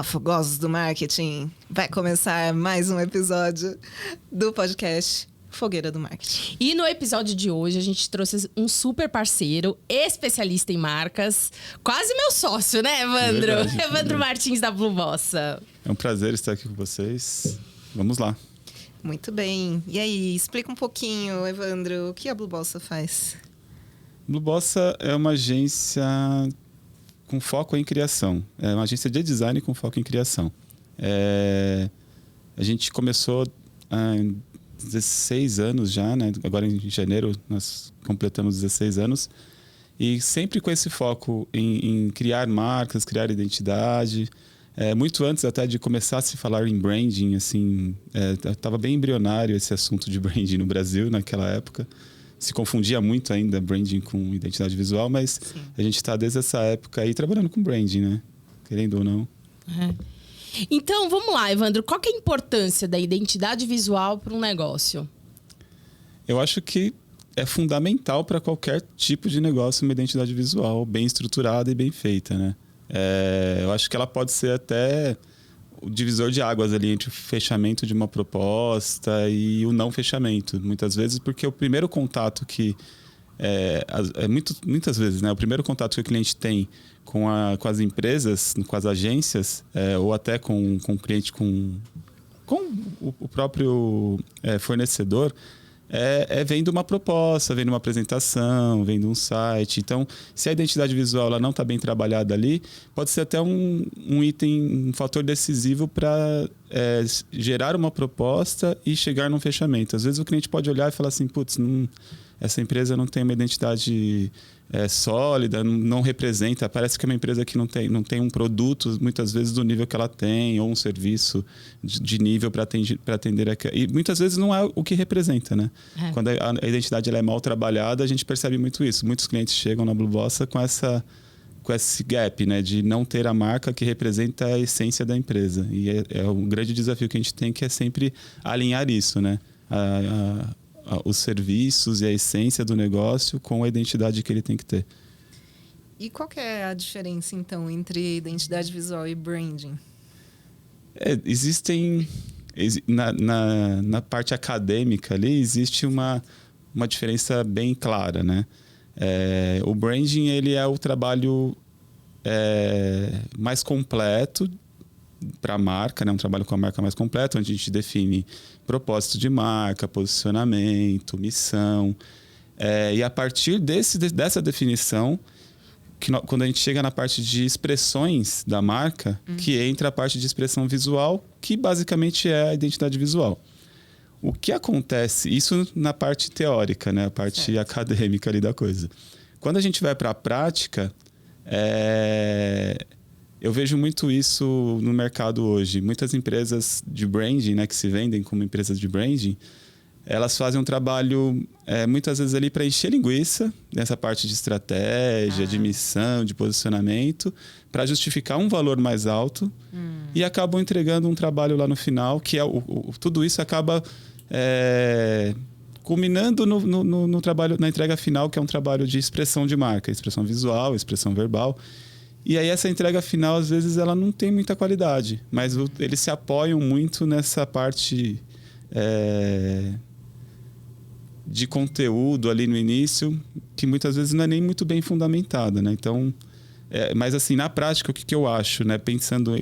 Afogosos do Marketing. Vai começar mais um episódio do podcast Fogueira do Marketing. E no episódio de hoje a gente trouxe um super parceiro, especialista em marcas, quase meu sócio, né, Evandro? Verdade, Evandro Martins da Blue Bossa. É um prazer estar aqui com vocês. Vamos lá. Muito bem. E aí, explica um pouquinho, Evandro, o que a Blue Bossa faz? Blue Bossa é uma agência com foco em criação. É uma agência de design com foco em criação. A gente começou há 16 anos já, né? Agora em janeiro nós completamos 16 anos. E sempre com esse foco em criar marcas, criar identidade. Muito antes até de começar a se falar em branding, assim, estava bem embrionário esse assunto de branding no Brasil naquela época. Se confundia muito ainda branding com identidade visual, mas sim, a gente está desde essa época aí trabalhando com branding, né? Querendo ou não. Então, vamos lá, Evandro. Qual que é a importância da identidade visual para um negócio? Eu acho que é fundamental para qualquer tipo de negócio uma identidade visual bem estruturada e bem feita, né? Eu acho que ela pode ser até o divisor de águas ali entre o fechamento de uma proposta e o não fechamento. Muitas vezes porque o primeiro contato que... muitas vezes, né? O primeiro contato que o cliente tem com as empresas, com as agências, ou até com o cliente, com o próprio fornecedor, vendo uma proposta, vendo uma apresentação, vendo um site. Então, se a identidade visual ela não está bem trabalhada ali, pode ser até um item, um fator decisivo para gerar uma proposta e chegar num fechamento. Às vezes o cliente pode olhar e falar assim, putz, essa empresa não tem uma identidade sólida, não representa, parece que é uma empresa que não tem um produto, muitas vezes, do nível que ela tem, ou um serviço de nível para atender. E muitas vezes não é o que representa, né? Quando a identidade ela é mal trabalhada, a gente percebe muito isso. Muitos clientes chegam na Blue Bossa com esse gap, né? De não ter a marca que representa a essência da empresa. E é um grande desafio que a gente tem, que é sempre alinhar isso, né? Os serviços e a essência do negócio com a identidade que ele tem que ter. E qual que é a diferença, então, entre identidade visual e branding? Existem... Na parte acadêmica ali, existe uma diferença bem clara, né? O branding ele é o trabalho mais completo para a marca, né? Um trabalho com a marca mais completo, onde a gente define propósito de marca, posicionamento, missão. E a partir dessa definição, quando a gente chega na parte de expressões da marca, que entra a parte de expressão visual, que basicamente é a identidade visual. O que acontece, isso na parte teórica, né? A parte acadêmica ali da coisa. Quando a gente vai para a prática, eu vejo muito isso no mercado hoje. Muitas empresas de branding, né, que se vendem como empresas de branding, elas fazem um trabalho, muitas vezes, ali para encher linguiça, nessa parte de estratégia, de missão, de posicionamento, para justificar um valor mais alto e acabam entregando um trabalho lá no final, que tudo isso acaba culminando no trabalho, na entrega final, que é um trabalho de expressão de marca, expressão visual, expressão verbal. E aí essa entrega final, às vezes, ela não tem muita qualidade, mas eles se apoiam muito nessa parte de conteúdo ali no início, que muitas vezes não é nem muito bem fundamentada, né? Então, mas assim, na prática, o que eu acho, né? Pensando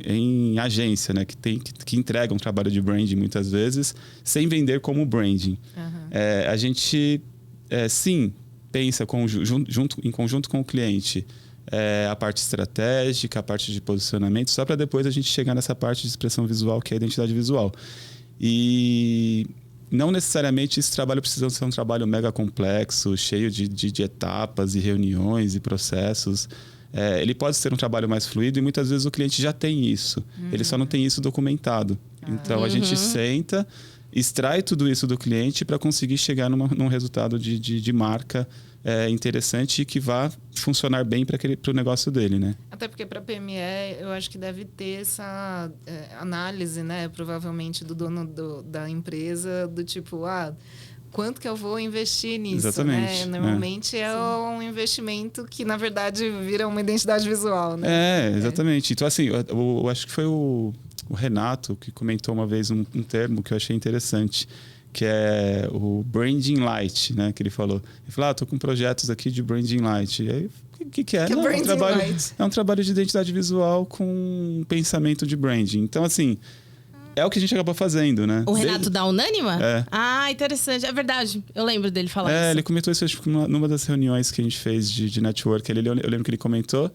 em agência, né? Que entrega um trabalho de branding muitas vezes, sem vender como branding. A gente, sim, pensa em conjunto com o cliente, a parte estratégica, a parte de posicionamento, só para depois a gente chegar nessa parte de expressão visual, que é a identidade visual. E não necessariamente esse trabalho precisa ser um trabalho mega complexo, cheio de etapas e reuniões e processos. Ele pode ser um trabalho mais fluido e muitas vezes o cliente já tem isso. Ele só não tem isso documentado. Então a gente senta, extrai tudo isso do cliente para conseguir chegar num resultado de marca interessante e que vá funcionar bem para o negócio dele, né? Até porque para a PME, eu acho que deve ter essa análise, né? Provavelmente do dono da empresa, do tipo, quanto que eu vou investir nisso, Exatamente, né? Normalmente é um investimento que, na verdade, vira uma identidade visual, né? Exatamente. Então, assim, eu acho que foi o Renato que comentou uma vez um termo que eu achei interessante, que é o branding light, né? Que ele falou. Ele falou, tô com projetos aqui de branding light. E aí, o que é? Que Não, light? É um trabalho de identidade visual com pensamento de branding. Então, assim, é o que a gente acaba fazendo, né? O Renato da Unânima? É. Ah, interessante. É verdade. Eu lembro dele falar isso. Ele comentou isso acho que numa das reuniões que a gente fez de network. Eu lembro que ele comentou.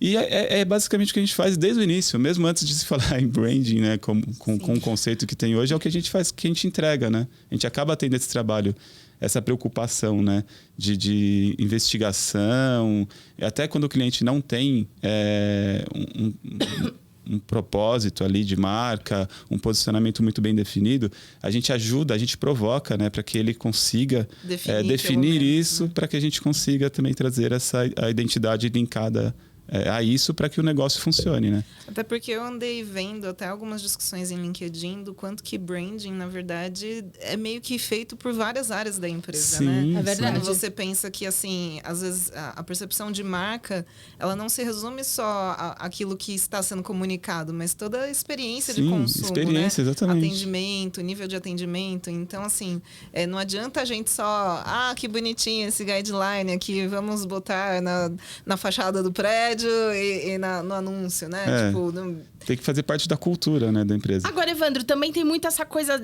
E é basicamente o que a gente faz desde o início, mesmo antes de se falar em branding, né, com o conceito que tem hoje, é o que a gente faz, que a gente entrega, né? A gente acaba tendo esse trabalho, essa preocupação, né, de investigação, até quando o cliente não tem um propósito ali de marca, um posicionamento muito bem definido, a gente ajuda, a gente provoca, né, para que ele consiga definir isso, para que a gente consiga também trazer a identidade linkada a isso para que o negócio funcione, né? Até porque eu andei vendo até algumas discussões em LinkedIn do quanto que branding, na verdade, é meio que feito por várias áreas da empresa, sim, né? É verdade. Quando você pensa que, assim, às vezes a percepção de marca, ela não se resume só àquilo que está sendo comunicado, mas toda a experiência de consumo, experiência, né? exatamente. Atendimento, nível de atendimento. Então, assim, não adianta a gente só... que bonitinho esse guideline aqui, vamos botar na fachada do prédio e no anúncio, né? Tipo, tem que fazer parte da cultura, né, da empresa. Agora, Evandro, também tem muito essa coisa...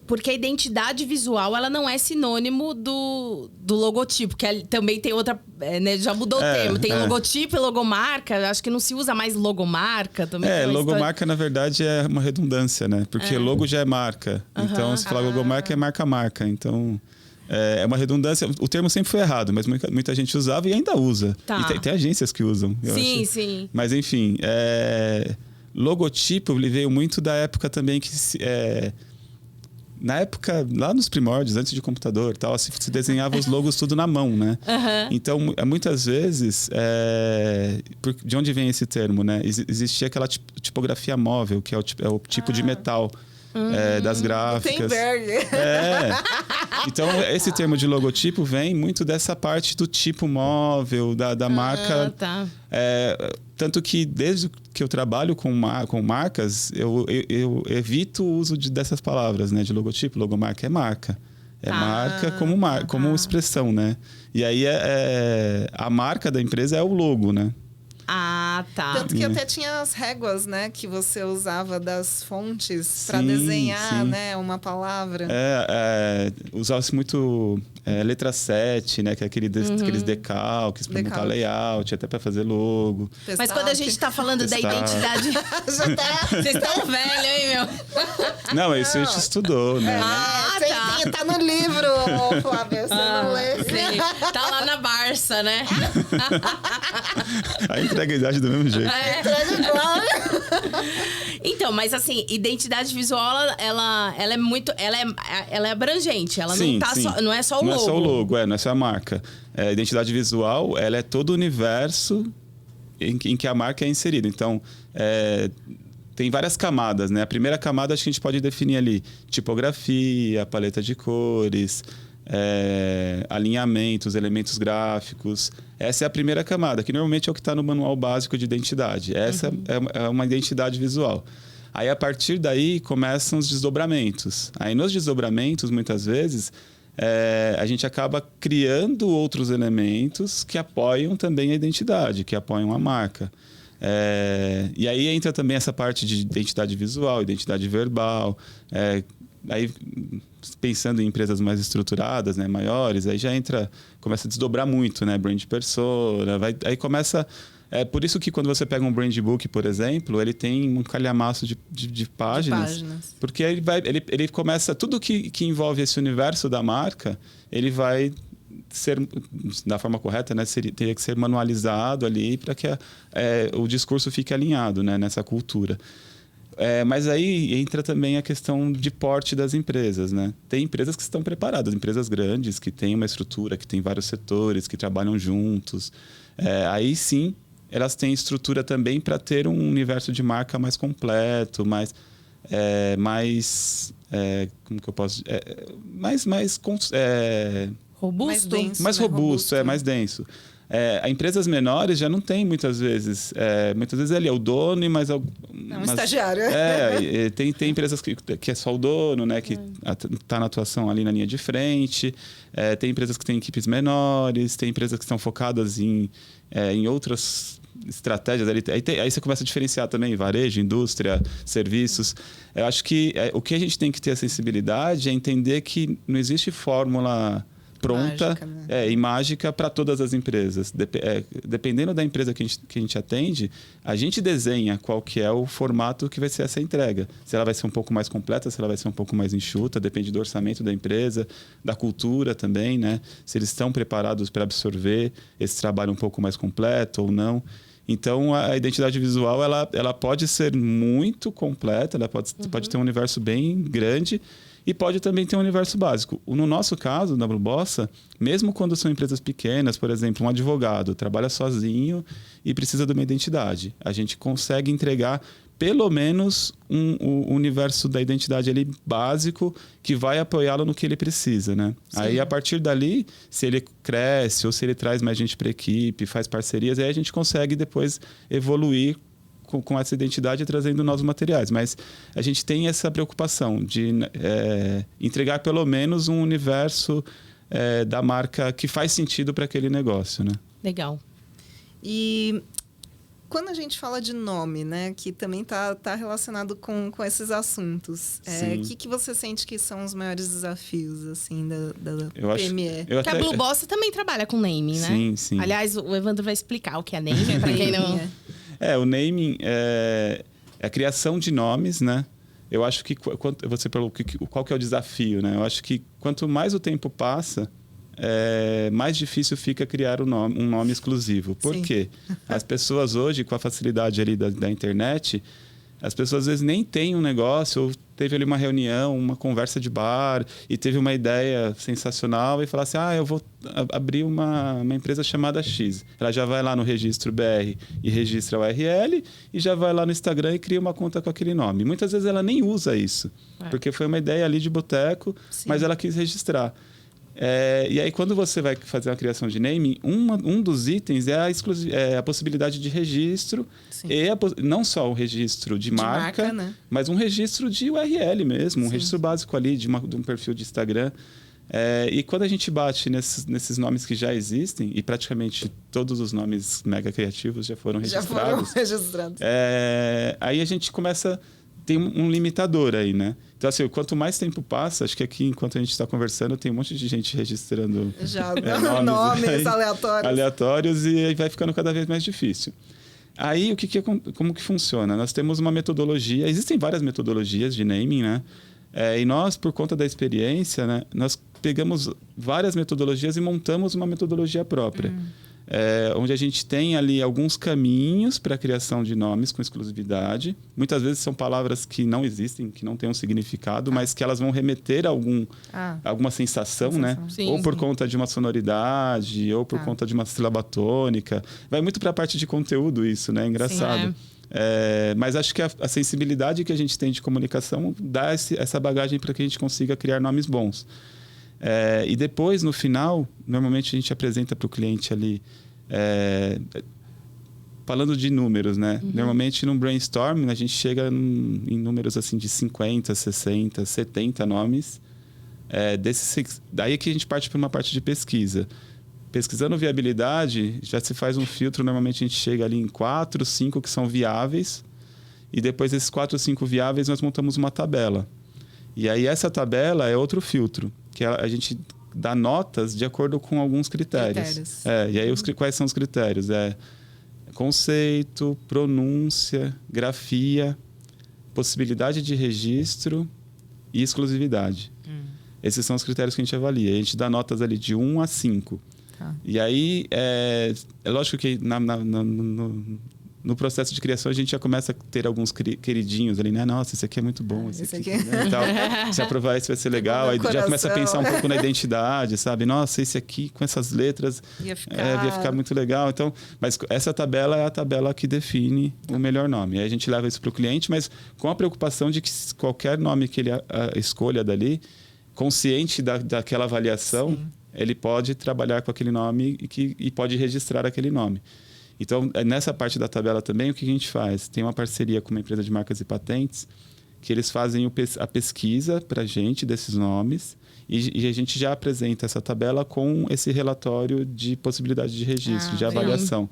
Porque a identidade visual, ela não é sinônimo do logotipo, que também tem outra... né, já mudou o termo. Tem logotipo e logomarca. Acho que não se usa mais logomarca também. Logomarca, na verdade, é uma redundância, né? Porque logo já é marca. Então, se falar logomarca, é marca-marca. Então... é uma redundância. O termo sempre foi errado, mas muita gente usava e ainda usa. Tá. E tem agências que usam. Sim. Mas, enfim, logotipo ele veio muito da época também que... na época, lá nos primórdios, antes de computador, tal, se desenhava os logos tudo na mão, né? Então, muitas vezes, de onde vem esse termo, né? Existia aquela tipografia móvel, que é o tipo de metal. Das gráficas. Então, esse termo de logotipo vem muito dessa parte do tipo móvel, da marca. Tá. Tanto que desde que eu trabalho com marcas, eu evito o uso dessas palavras, né? De logotipo, logomarca é marca. Marca como expressão, né? E aí a marca da empresa é o logo, né? Ah, tá. Tanto que até tinha as réguas, né? Que você usava das fontes para desenhar, né? Uma palavra. Usava-se muito letra 7, né? Que é aqueles decalques para montar layout, até para fazer logo. Mas quando a gente tá falando da identidade... Vocês estão velhos, hein, meu? Não, isso a gente estudou, né? Tá no livro, Flávia. Você não lê. Sim. Tá lá na Barça, né? Aí entrega a idade do mesmo jeito. Então, mas assim, identidade visual, ela é muito... Ela é abrangente. Ela sim, não é só o logo. Não é só o logo, não é só a marca. A identidade visual, ela é todo o universo em que a marca é inserida. Então, tem várias camadas, né? A primeira camada, acho que a gente pode definir ali tipografia, paleta de cores, alinhamentos, elementos gráficos. Essa é a primeira camada, que normalmente é o que está no manual básico de identidade. Essa é uma identidade visual. Aí, a partir daí, começam os desdobramentos. Aí, nos desdobramentos, muitas vezes, a gente acaba criando outros elementos que apoiam também a identidade, que apoiam a marca. E aí entra também essa parte de identidade visual, identidade verbal. Aí, pensando em empresas mais estruturadas, né, maiores, aí já começa a desdobrar muito, né? Brand persona, aí começa... por isso que quando você pega um brand book, por exemplo, ele tem um calhamaço de páginas. Porque ele começa... Tudo que envolve esse universo da marca, ele vai ser, da forma correta, né? Teria que ser manualizado ali para que o discurso fique alinhado, né? Nessa cultura. Mas aí entra também a questão de porte das empresas, né? Tem empresas que estão preparadas, empresas grandes, que têm uma estrutura, que têm vários setores, que trabalham juntos. Aí sim, elas têm estrutura também para ter um universo de marca mais completo, mais... mais... como que eu posso... Robusto? Mais robusto, mais denso. Empresas menores já não tem muitas vezes ele é o dono, mas estagiário. Tem empresas que é só o dono, né, que está na atuação ali na linha de frente. Tem empresas que têm equipes menores, tem empresas que estão focadas em outras estratégias. Aí você começa a diferenciar também varejo, indústria, serviços. Eu acho que o que a gente tem que ter a sensibilidade é entender que não existe fórmula pronta mágica, né? E mágica para todas as empresas. Dependendo da empresa que a gente atende, a gente desenha qual que é o formato que vai ser essa entrega. Se ela vai ser um pouco mais completa, se ela vai ser um pouco mais enxuta, depende do orçamento da empresa, da cultura também, né? Se eles estão preparados para absorver esse trabalho um pouco mais completo ou não. Então, a identidade visual ela pode ser muito completa, ela pode ter um universo bem grande, e pode também ter um universo básico. No nosso caso, na Blue Bossa, mesmo quando são empresas pequenas, por exemplo, um advogado trabalha sozinho e precisa de uma identidade, a gente consegue entregar pelo menos o universo da identidade ali básico que vai apoiá-lo no que ele precisa, né? Aí, a partir dali, se ele cresce ou se ele traz mais gente para a equipe, faz parcerias, aí a gente consegue depois evoluir com essa identidade, trazendo novos materiais. Mas a gente tem essa preocupação de entregar pelo menos um universo da marca que faz sentido para aquele negócio, né? Legal. E quando a gente fala de nome, né, que também tá relacionado com esses assuntos, o que você sente que são os maiores desafios assim da PME? Porque a Blue Bossa também trabalha com naming, né? Sim. Aliás, o Evandro vai explicar o que é naming, para quem não... O naming é a criação de nomes, né? Eu acho que você falou qual que é o desafio, né? Eu acho que quanto mais o tempo passa, mais difícil fica criar um nome exclusivo. Por quê? As pessoas hoje, com a facilidade ali da internet, as pessoas às vezes nem têm um negócio, ou teve ali uma reunião, uma conversa de bar, e teve uma ideia sensacional e fala assim, eu vou abrir uma empresa chamada X. Ela já vai lá no registro BR e registra a URL, e já vai lá no Instagram e cria uma conta com aquele nome. Muitas vezes ela nem usa isso, porque foi uma ideia ali de boteco, mas ela quis registrar. E aí, quando você vai fazer uma criação de naming, um dos itens é a possibilidade de registro, e não só o registro de marca, né? Mas um registro de URL mesmo, um registro básico ali de um perfil de Instagram. E quando a gente bate nesses nomes que já existem, e praticamente todos os nomes mega criativos já foram registrados. Aí a gente começa... Tem um limitador aí, né? Então, assim, quanto mais tempo passa, acho que aqui, enquanto a gente está conversando, tem um monte de gente registrando nomes aleatórios, e aí vai ficando cada vez mais difícil. Aí, como que funciona? Nós temos uma metodologia, existem várias metodologias de naming, né? E nós, por conta da experiência, né, nós pegamos várias metodologias e montamos uma metodologia própria. Onde a gente tem ali alguns caminhos para a criação de nomes com exclusividade. Muitas vezes são palavras que não existem, que não têm um significado, mas que elas vão remeter a alguma sensação, né? Ou por conta de uma sonoridade, ou por conta de uma sílaba tônica. Vai muito para a parte de conteúdo isso, né? Engraçado. Mas acho que a sensibilidade que a gente tem de comunicação dá essa bagagem para que a gente consiga criar nomes bons. E depois, no final, normalmente a gente apresenta para o cliente ali, falando de números, né? Normalmente, num brainstorm, a gente chega em números assim de 50, 60, 70 nomes. Daí que a gente parte para uma parte de pesquisa. Pesquisando viabilidade, já se faz um filtro. Normalmente, a gente chega ali em 4, 5 que são viáveis. E depois desses 4 ou 5 viáveis, nós montamos uma tabela. E aí, essa tabela é outro filtro, que a gente dá notas de acordo com alguns critérios. E aí, quais são os critérios? Conceito, pronúncia, grafia, possibilidade de registro e exclusividade. Esses são os critérios que a gente avalia. A gente dá notas ali de 1 a 5. E aí, é lógico que no processo de criação, a gente já começa a ter alguns queridinhos ali, né? Nossa, esse aqui é muito bom. Esse aqui né? Então, se aprovar, esse vai ser legal. Aí já começa a pensar um pouco na identidade, sabe? Nossa, esse aqui com essas letras ia ficar muito legal. Então, mas essa tabela é a tabela que define o melhor nome. Aí a gente leva isso para o cliente, mas com a preocupação de que qualquer nome que ele escolha dali, consciente daquela avaliação, ele pode trabalhar com aquele nome e pode registrar aquele nome. Então, nessa parte da tabela também, o que a gente faz? Tem uma parceria com uma empresa de marcas e patentes, que eles fazem a pesquisa para a gente desses nomes e a gente já apresenta essa tabela com esse relatório de possibilidade de registro, de avaliação.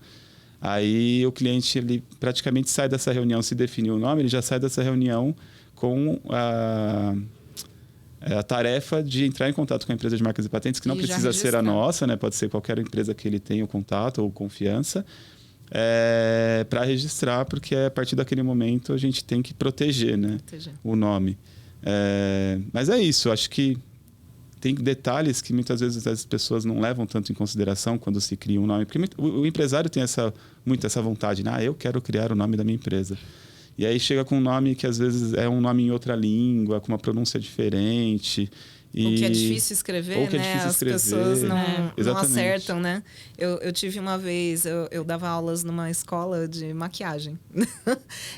Aí o cliente ele praticamente sai dessa reunião, se definiu o nome, ele já sai dessa reunião com a tarefa de entrar em contato com a empresa de marcas e patentes, que não precisa ser a nossa, né? Pode ser qualquer empresa que ele tenha o contato ou confiança, para registrar, porque a partir daquele momento a gente tem que proteger, né? O nome. Mas é isso, acho que tem detalhes que muitas vezes as pessoas não levam tanto em consideração quando se cria um nome, porque o empresário tem muito essa vontade, né? Eu quero criar o nome da minha empresa. E aí chega com um nome que às vezes é um nome em outra língua, com uma pronúncia diferente. Ou que é difícil escrever, né? As pessoas não acertam, né? Eu tive uma vez, eu dava aulas numa escola de maquiagem.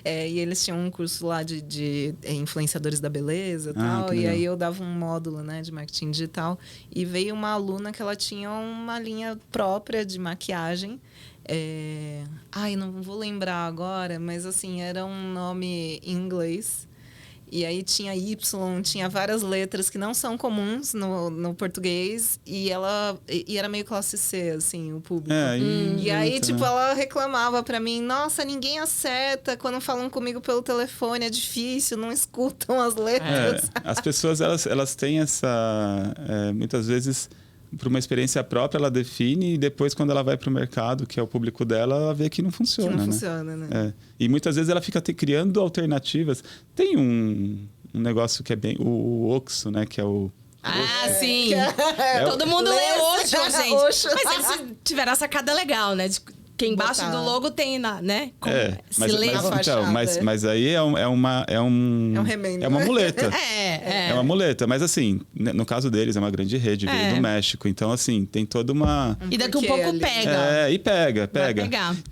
E eles tinham um curso lá de influenciadores da beleza e tal. E aí eu dava um módulo, né, de marketing digital. E veio uma aluna que ela tinha uma linha própria de maquiagem. Não vou lembrar agora, mas assim, era um nome em inglês. E aí tinha Y, tinha várias letras que não são comuns no português. E era meio classe C, assim, o público. E aí, tipo, ela reclamava pra mim, nossa, ninguém acerta quando falam comigo pelo telefone, é difícil, não escutam as letras. As pessoas, elas têm essa... muitas vezes, por uma experiência própria, ela define e depois, quando ela vai para o mercado, que é o público dela, ela vê que não funciona. Funciona, né? E muitas vezes ela fica criando alternativas. Tem um negócio que é bem... O Oxo, né? Que é o... Sim! Todo mundo lê Oxo, gente. Mas eles tiveram a sacada legal, né? Porque embaixo do logo tem, né? Mas aí é um remendo. É uma muleta. É uma muleta. Mas assim, no caso deles, é uma grande rede, veio do México. Então, assim, tem toda uma... E daqui um pouco pega. E pega.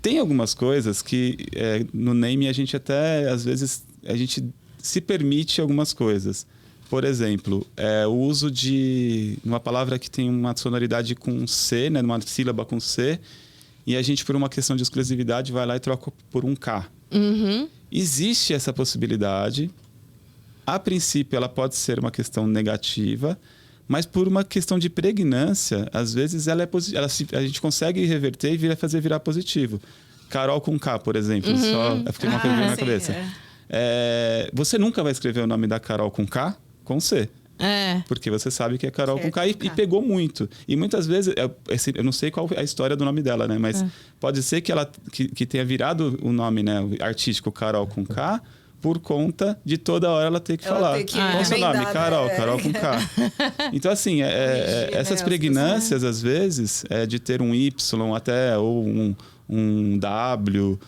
Tem algumas coisas que no name a gente até, às vezes, a gente se permite algumas coisas. Por exemplo, o uso de uma palavra que tem uma sonoridade com C, né? Uma sílaba com C. E a gente, por uma questão de exclusividade, vai lá e troca por um K. Existe essa possibilidade. A princípio, ela pode ser uma questão negativa, mas por uma questão de pregnância, às vezes ela é a gente consegue reverter e fazer virar positivo. Carol com K, por exemplo. Eu fiquei uma coisa na minha cabeça. Você nunca vai escrever o nome da Carol com K com C. Porque você sabe que é Carol com K e pegou muito. E muitas vezes, eu não sei qual é a história do nome dela, né? Mas pode ser que ela que tenha virado o nome, né, o artístico Carol com K, por conta de toda hora ela ter que falar. Qual é o seu nome? Carol, Carol com K. Então, assim, essas pregnâncias, às vezes, de ter um Y até, ou um W...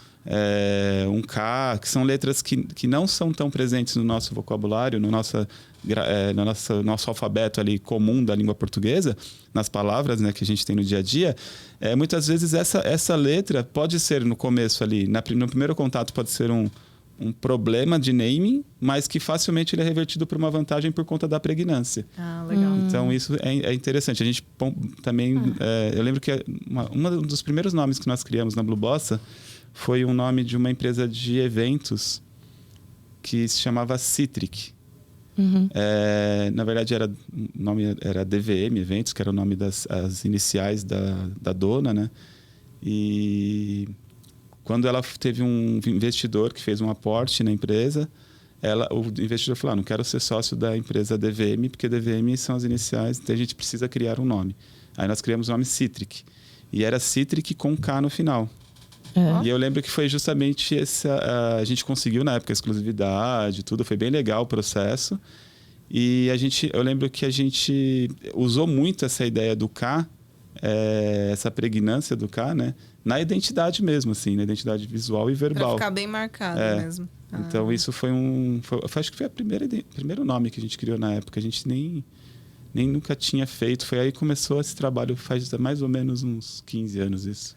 um K, que são letras que não são tão presentes no nosso vocabulário, no nosso alfabeto ali comum da língua portuguesa, nas palavras, né, que a gente tem no dia a dia. Muitas vezes essa letra pode ser no começo ali, no primeiro contato pode ser um problema de naming, mas que facilmente ele é revertido por uma vantagem por conta da pregnância. Legal. Então isso é interessante. A gente também... eu lembro que um dos primeiros nomes que nós criamos na Blue Bossa foi um nome de uma empresa de eventos que se chamava Citric. Na verdade, o nome era DVM Eventos, que era o nome as iniciais da dona, né? E quando ela teve um investidor que fez um aporte na empresa, o investidor falou, não quero ser sócio da empresa DVM, porque DVM são as iniciais, então a gente precisa criar um nome. Aí nós criamos o nome Citric. E era Citric com K no final. E eu lembro que foi justamente a gente conseguiu na época a exclusividade, tudo, foi bem legal o processo. E eu lembro que a gente usou muito essa ideia do K essa pregnância do K, né? Na identidade mesmo, assim, na identidade visual e verbal. Pra ficar bem marcado mesmo. Então, isso foi acho que foi primeiro nome que a gente criou na época. A gente nem nunca tinha feito. Foi aí que começou esse trabalho, faz mais ou menos uns 15 anos isso.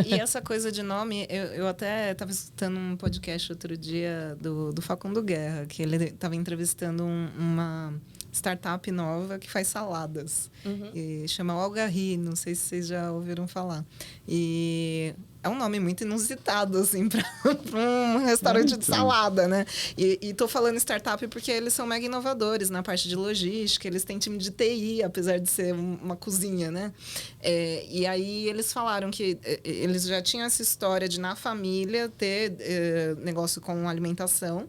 E essa coisa de nome, eu até estava escutando um podcast outro dia do Facundo Guerra, que ele estava entrevistando uma startup nova que faz saladas. E chama Algarri, não sei se vocês já ouviram falar. E é um nome muito inusitado, assim, para um restaurante de salada, né? E tô falando startup porque eles são mega inovadores na parte de logística, eles têm time de TI, apesar de ser uma cozinha, né? E aí eles falaram que eles já tinham essa história de, na família, ter negócio com alimentação,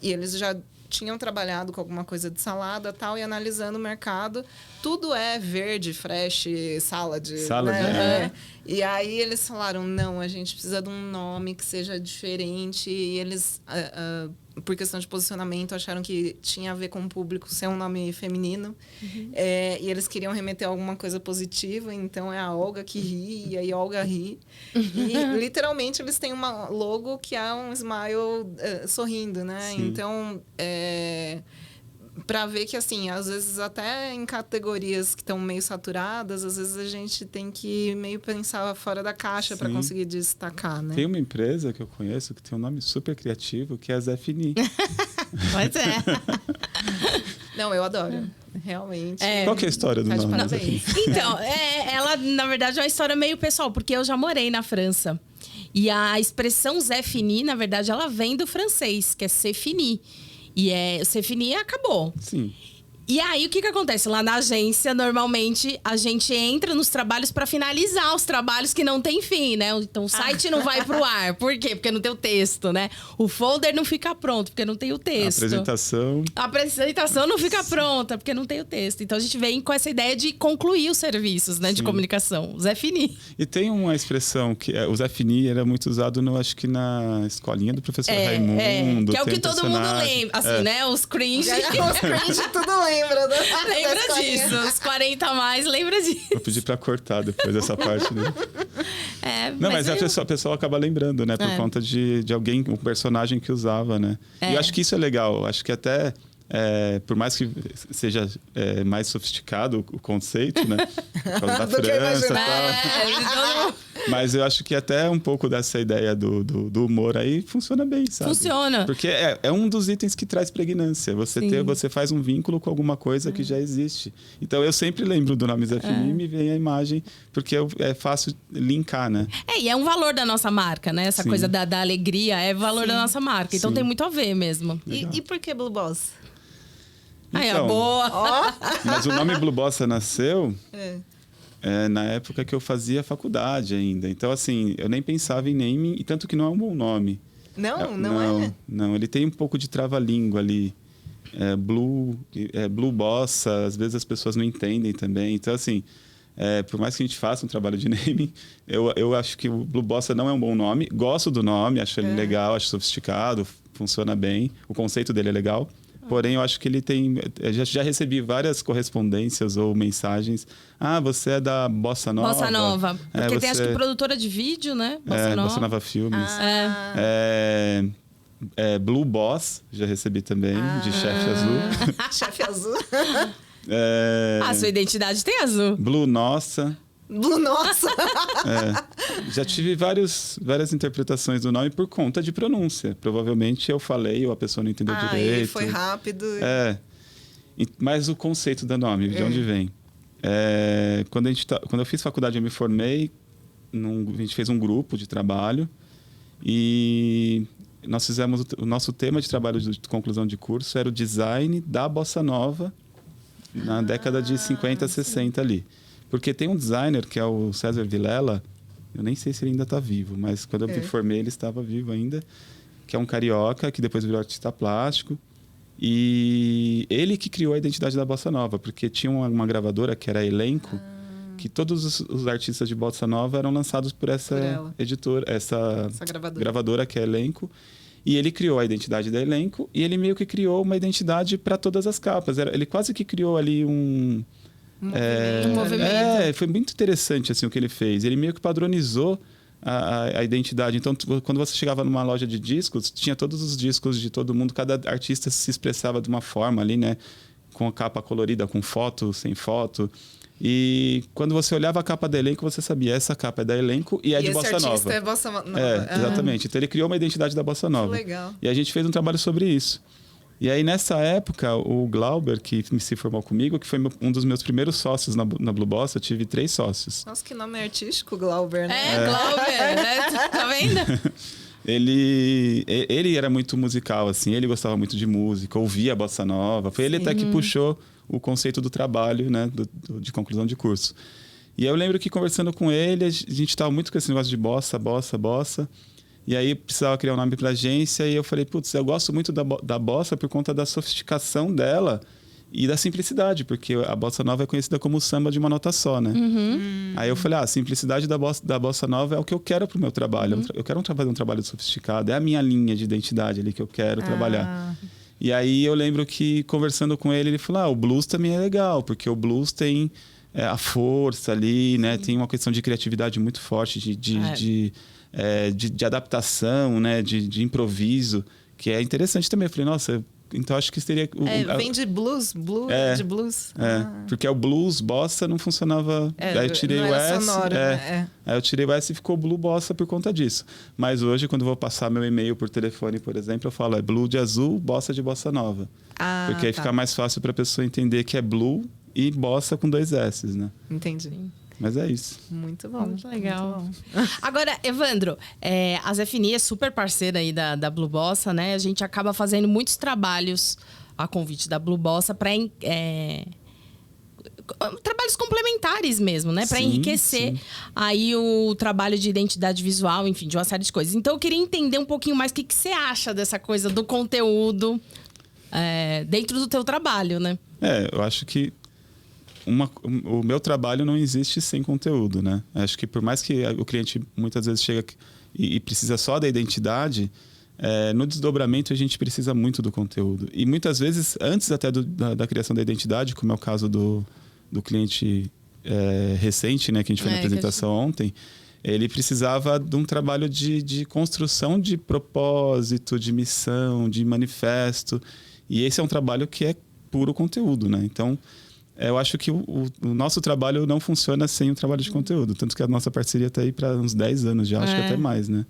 e eles já tinham trabalhado com alguma coisa de salada e tal, e analisando o mercado, tudo é verde, fresh, salad. Né? E aí eles falaram, não, a gente precisa de um nome que seja diferente, e eles, por questão de posicionamento, acharam que tinha a ver com o público ser um nome feminino, e eles queriam remeter a alguma coisa positiva, então é a Olga que ri, e aí Olga ri. E literalmente eles têm uma logo que é um smile sorrindo, né? Sim. Então, para ver que, assim, às vezes até em categorias que estão meio saturadas, às vezes a gente tem que meio pensar fora da caixa para conseguir destacar, né? Tem uma empresa que eu conheço que tem um nome super criativo, que é a Zefini. Pois é. Não, eu adoro. Realmente. Qual que é a história do Tá de nome? parabéns. Então, ela, na verdade, é uma história meio pessoal, porque eu já morei na França. E a expressão Zé Fini, na verdade, ela vem do francês, que é c'est fini. E c'est fini acabou. Sim. E aí, o que acontece? Lá na agência, normalmente, a gente entra nos trabalhos para finalizar os trabalhos que não tem fim, né? Então, o site não vai pro ar. Por quê? Porque não tem o texto, né? O folder não fica pronto, porque não tem o texto. A apresentação não fica pronta, porque não tem o texto. Então, a gente vem com essa ideia de concluir os serviços, né? De comunicação. Zé Fini. E tem uma expressão que o Zé Fini era muito usado, acho que na escolinha do professor Raimundo. Que é o que todo mundo lembra. Assim, né? Os cringe. Os cringe, tudo lembra. Lembra disso. Os 40 a mais, lembra disso. Vou pedir pra cortar depois essa parte. Né? Mas a pessoa acaba lembrando, né? Por conta de alguém, um personagem que usava, né? E eu acho que isso é legal. Acho que até... por mais que seja mais sofisticado o conceito, né? Por causa da França e tal. Mas eu acho que até um pouco dessa ideia do humor aí funciona bem, sabe? Funciona. Porque é um dos itens que traz pregnância. Você faz um vínculo com alguma coisa que já existe. Então, eu sempre lembro do nome Zé Fini e me vem a imagem, porque é fácil linkar, né? E é um valor da nossa marca, né? Essa coisa da alegria é valor da nossa marca. Então, tem muito a ver mesmo. E por que Blue Boss? Então, boa! Mas o nome Blue Bossa nasceu na época que eu fazia faculdade ainda. Então, assim, eu nem pensava em naming, e tanto que não é um bom nome. Não é? Não, ele tem um pouco de trava-língua ali. Blue Bossa, às vezes as pessoas não entendem também. Então, assim, por mais que a gente faça um trabalho de naming, eu acho que o Blue Bossa não é um bom nome. Gosto do nome, acho ele legal, acho sofisticado, funciona bem. O conceito dele é legal. Porém, eu acho que ele tem... Já recebi várias correspondências ou mensagens. Você é da Bossa Nova. Bossa Nova. Porque tem, acho que, produtora de vídeo, né? Bossa Nova Filmes. Blue Boss, já recebi também, de Chefe Azul. Chefe Azul. Sua identidade tem azul. Blue Nossa. Blue Nossa. Já tive várias interpretações do nome por conta de pronúncia. Provavelmente eu falei ou a pessoa não entendeu direito. Foi rápido. Mas o conceito do nome, de onde vem? Quando eu fiz faculdade, eu me formei, a gente fez um grupo de trabalho e nós fizemos o nosso tema de trabalho de conclusão de curso era o design da Bossa Nova na década de 50, 60 ali. Porque tem um designer, que é o César Vilela, eu nem sei se ele ainda está vivo, mas quando eu me formei ele estava vivo ainda, que é um carioca, que depois virou artista plástico. E ele que criou a identidade da Bossa Nova, porque tinha uma gravadora que era a Elenco, que todos os artistas de Bossa Nova eram lançados por essa editora, essa gravadora que é Elenco. E ele criou a identidade da Elenco e ele meio que criou uma identidade para todas as capas. Ele quase que criou ali movimento. Foi muito interessante assim, o que ele fez. Ele meio que padronizou a identidade. Então, quando você chegava numa loja de discos, tinha todos os discos de todo mundo, cada artista se expressava de uma forma ali, né? Com a capa colorida, com foto, sem foto. E quando você olhava a capa do elenco, você sabia, essa capa é da elenco e é de Bossa Nova. Esse artista é Bossa Nova. Exatamente. Então ele criou uma identidade da Bossa Nova. Que legal. E a gente fez um trabalho sobre isso. E aí, nessa época, o Glauber, que se formou comigo, que foi um dos meus primeiros sócios na Blue Bossa, eu tive 3 sócios. Nossa, que nome artístico, Glauber, né? Glauber, né? Tá vendo? Ele era muito musical, assim, ele gostava muito de música, ouvia a Bossa Nova. Foi ele até que puxou o conceito do trabalho, né, de conclusão de curso. E eu lembro que conversando com ele, a gente estava muito com esse negócio de bossa. E aí precisava criar um nome para a agência e eu falei, putz, eu gosto muito da bossa por conta da sofisticação dela e da simplicidade, porque a bossa nova é conhecida como samba de uma nota só, né? Aí eu falei, a simplicidade da bossa nova é o que eu quero pro meu trabalho. Eu quero fazer um trabalho sofisticado, é a minha linha de identidade ali que eu quero trabalhar. E aí eu lembro que conversando com ele, ele falou, o blues também é legal, porque o blues tem a força ali, né? Tem uma questão de criatividade muito forte, de adaptação, né? De improviso, que é interessante também. Eu falei, nossa, então acho que seria... vem de blues, de blues. Porque o blues, bossa, não funcionava. Aí eu tirei o S. Sonoro, né? Aí eu tirei o S e ficou blue bossa por conta disso. Mas hoje, quando eu vou passar meu e-mail por telefone, por exemplo, eu falo, é blue de azul, bossa de bossa nova. Porque aí fica mais fácil para a pessoa entender que é blue e bossa com 2 S, né? Entendi. Mas é isso. Muito bom. Muito legal. Muito bom. Agora, Evandro, a Zefini é super parceira aí da Blue Bossa, né? A gente acaba fazendo muitos trabalhos a convite da Blue Bossa para trabalhos complementares mesmo, né? Para enriquecer aí o trabalho de identidade visual, enfim, de uma série de coisas. Então, eu queria entender um pouquinho mais o que você acha dessa coisa do conteúdo dentro do teu trabalho, né? Eu acho que o meu trabalho não existe sem conteúdo, né? Acho que por mais que o cliente muitas vezes chega e precisa só da identidade, no desdobramento a gente precisa muito do conteúdo. E muitas vezes, antes até da criação da identidade, como é o caso do cliente recente, né, que a gente fez na apresentação ontem, ele precisava de um trabalho de construção de propósito, de missão, de manifesto. E esse é um trabalho que é puro conteúdo, né? Então, eu acho que o nosso trabalho não funciona sem o trabalho de conteúdo. Tanto que a nossa parceria está aí para uns 10 anos já, acho que até mais, né?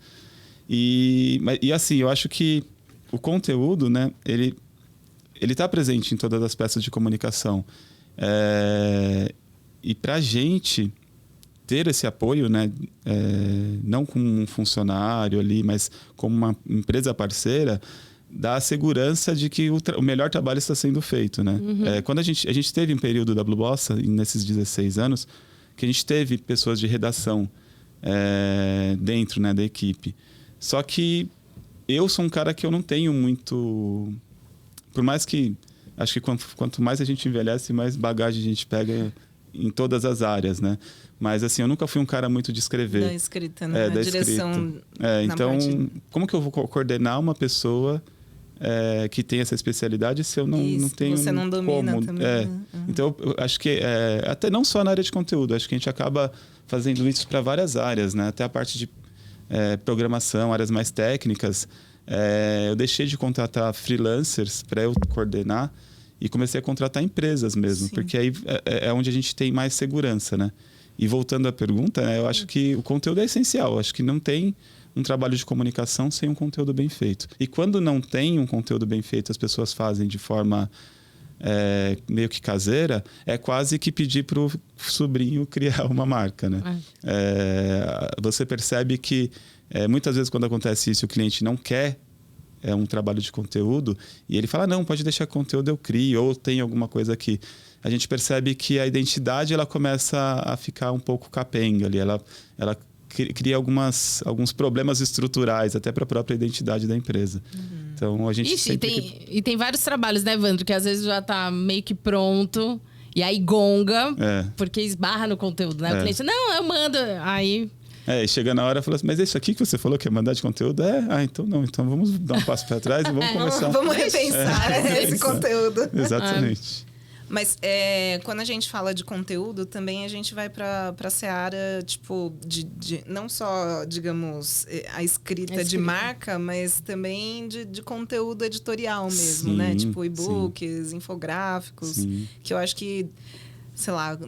E assim, eu acho que o conteúdo, né? Ele está presente em todas as peças de comunicação. E para a gente ter esse apoio, né? Não como um funcionário ali, mas como uma empresa parceira, dá a segurança de que o melhor trabalho está sendo feito, né? Quando a gente teve um período da Blue Bossa, nesses 16 anos, que a gente teve pessoas de redação dentro, né, da equipe. Só que eu sou um cara que eu não tenho muito... Por mais que... Acho que quanto mais a gente envelhece, mais bagagem a gente pega em todas as áreas, né? Mas, assim, eu nunca fui um cara muito de escrever. Da escrita, né? Da direção. Então, como que eu vou coordenar uma pessoa que tem essa especialidade se eu não tenho você não domina como? Também. Então, eu acho que até não só na área de conteúdo, acho que a gente acaba fazendo isso para várias áreas, né? Até a parte de programação, áreas mais técnicas. Eu deixei de contratar freelancers para eu coordenar e comecei a contratar empresas mesmo, porque aí é onde a gente tem mais segurança, né? E voltando à pergunta, né, eu acho que o conteúdo é essencial. Eu acho que não tem um trabalho de comunicação sem um conteúdo bem feito. E quando não tem um conteúdo bem feito, as pessoas fazem de forma meio que caseira, é quase que pedir para o sobrinho criar uma marca, né? Você percebe que muitas vezes quando acontece isso, o cliente não quer um trabalho de conteúdo e ele fala, não, pode deixar conteúdo, eu crio, ou tem alguma coisa aqui. A gente percebe que a identidade ela começa a ficar um pouco capenga ali, ela cria alguns problemas estruturais até para a própria identidade da empresa. Então a gente e tem vários trabalhos, né, Evandro, que às vezes já está meio que pronto e aí gonga porque esbarra no conteúdo, né? O cliente, não, eu mando, aí e chega na hora e fala assim, mas isso aqui que você falou que é mandar de conteúdo? Então não. Então vamos dar um passo para trás e vamos começar. Vamos repensar esse conteúdo. Exatamente. Mas quando a gente fala de conteúdo, também a gente vai para a seara, tipo, de não só, digamos, a escrita de marca, mas também de conteúdo editorial mesmo, sim, né? Tipo, e-books, infográficos, que eu acho que, sei lá,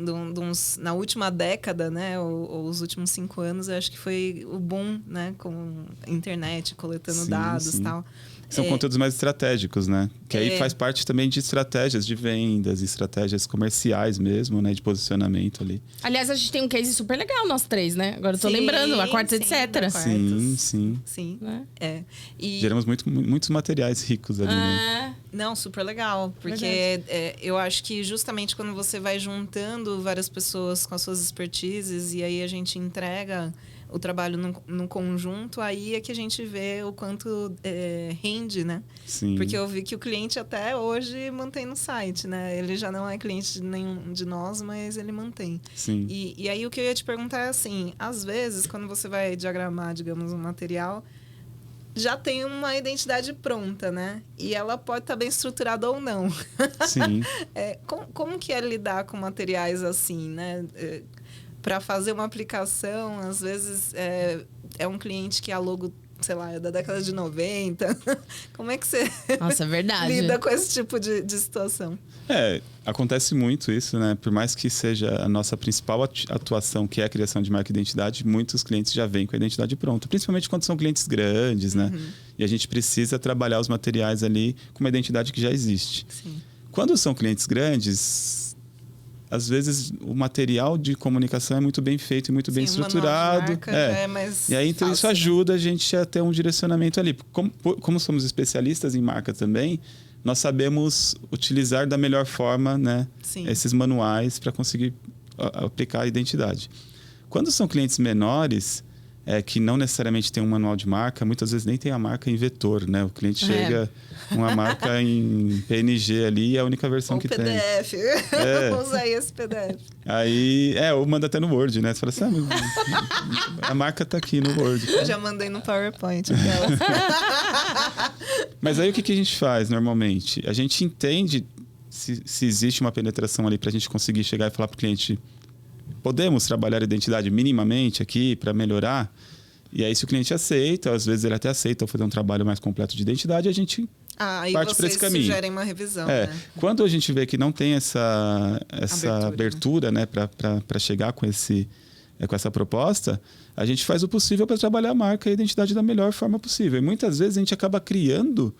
na última década, né, ou os últimos 5 anos, eu acho que foi o boom, né, com a internet, coletando dados e tal. São conteúdos mais estratégicos, né? Que aí faz parte também de estratégias de vendas, estratégias comerciais mesmo, né? De posicionamento ali. Aliás, a gente tem um case super legal, nós 3, né? Agora eu tô lembrando, a Quartz, etc. Sim. Né? E geramos muitos materiais ricos ali, né? Não, super legal. Porque eu acho que justamente quando você vai juntando várias pessoas com as suas expertises e aí a gente entrega o trabalho no conjunto, aí é que a gente vê o quanto rende, né? Sim. Porque eu vi que o cliente até hoje mantém no site, né? Ele já não é cliente de nenhum de nós, mas ele mantém. Sim. E aí o que eu ia te perguntar é assim, às vezes, quando você vai diagramar, digamos, um material, já tem uma identidade pronta, né? E ela pode estar bem estruturada ou não. Sim. Como que é lidar com materiais assim, né? Para fazer uma aplicação, às vezes é um cliente que a logo, sei lá, é da década de 90. Como é que você Nossa, é verdade. lida com esse tipo de situação? Acontece muito isso, né? Por mais que seja a nossa principal atuação, que é a criação de marca e identidade, muitos clientes já vêm com a identidade pronta. Principalmente quando são clientes grandes, né? E a gente precisa trabalhar os materiais ali com uma identidade que já existe. Sim. Quando são clientes grandes, às vezes o material de comunicação é muito bem feito e muito bem estruturado. E aí, então, isso ajuda a gente a ter um direcionamento ali. Como somos especialistas em marca também, nós sabemos utilizar da melhor forma, né, esses manuais para conseguir aplicar a identidade. Quando são clientes menores, que não necessariamente tem um manual de marca, muitas vezes nem tem a marca em vetor, né? O cliente chega com uma marca em PNG ali e é a única versão que PDF. tem. Usa aí esse PDF. Aí, ou manda até no Word, né? Você fala assim, a marca tá aqui no Word. Eu já mandei no PowerPoint. Mas aí o que a gente faz normalmente? A gente entende se existe uma penetração ali para a gente conseguir chegar e falar para o cliente: podemos trabalhar a identidade minimamente aqui para melhorar? E aí, se o cliente aceita, às vezes ele até aceita fazer um trabalho mais completo de identidade, a gente parte para esse caminho. Sugerem uma revisão, né? Quando a gente vê que não tem essa abertura, né, para chegar com essa proposta, a gente faz o possível para trabalhar a marca e a identidade da melhor forma possível. E muitas vezes a gente acaba criando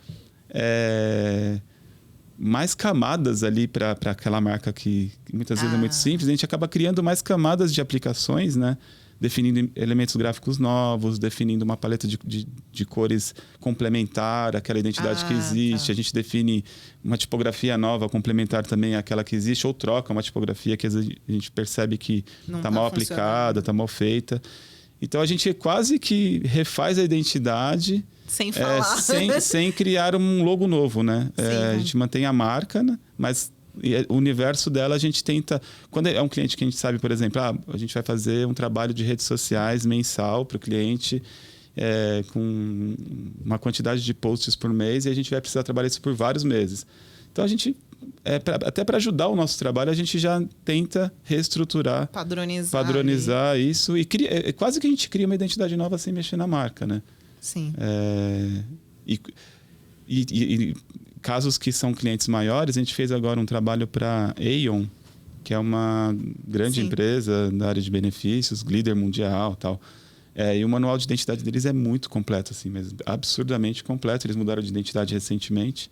mais camadas ali para aquela marca que muitas vezes é muito simples. A gente acaba criando mais camadas de aplicações, né? Definindo elementos gráficos novos, definindo uma paleta de cores complementar àquela identidade que existe. A gente define uma tipografia nova, complementar também àquela que existe, ou troca uma tipografia que a gente percebe que está mal aplicada, está mal feita. Então, a gente quase que refaz a identidade sem falar. Sem criar um logo novo, né? A gente mantém a marca, né? Mas o universo dela a gente tenta... Quando é um cliente que a gente sabe, por exemplo, a gente vai fazer um trabalho de redes sociais mensal para o cliente, com uma quantidade de posts por mês, e a gente vai precisar trabalhar isso por vários meses. Então, a gente... até para ajudar o nosso trabalho, a gente já tenta reestruturar, padronizar isso. E quase que a gente cria uma identidade nova sem mexer na marca, né? Sim. E casos que são clientes maiores, a gente fez agora um trabalho para Aeon, que é uma grande empresa da área de benefícios, líder mundial, tal. E o manual de identidade deles é muito completo, assim, mas absurdamente completo. Eles mudaram de identidade recentemente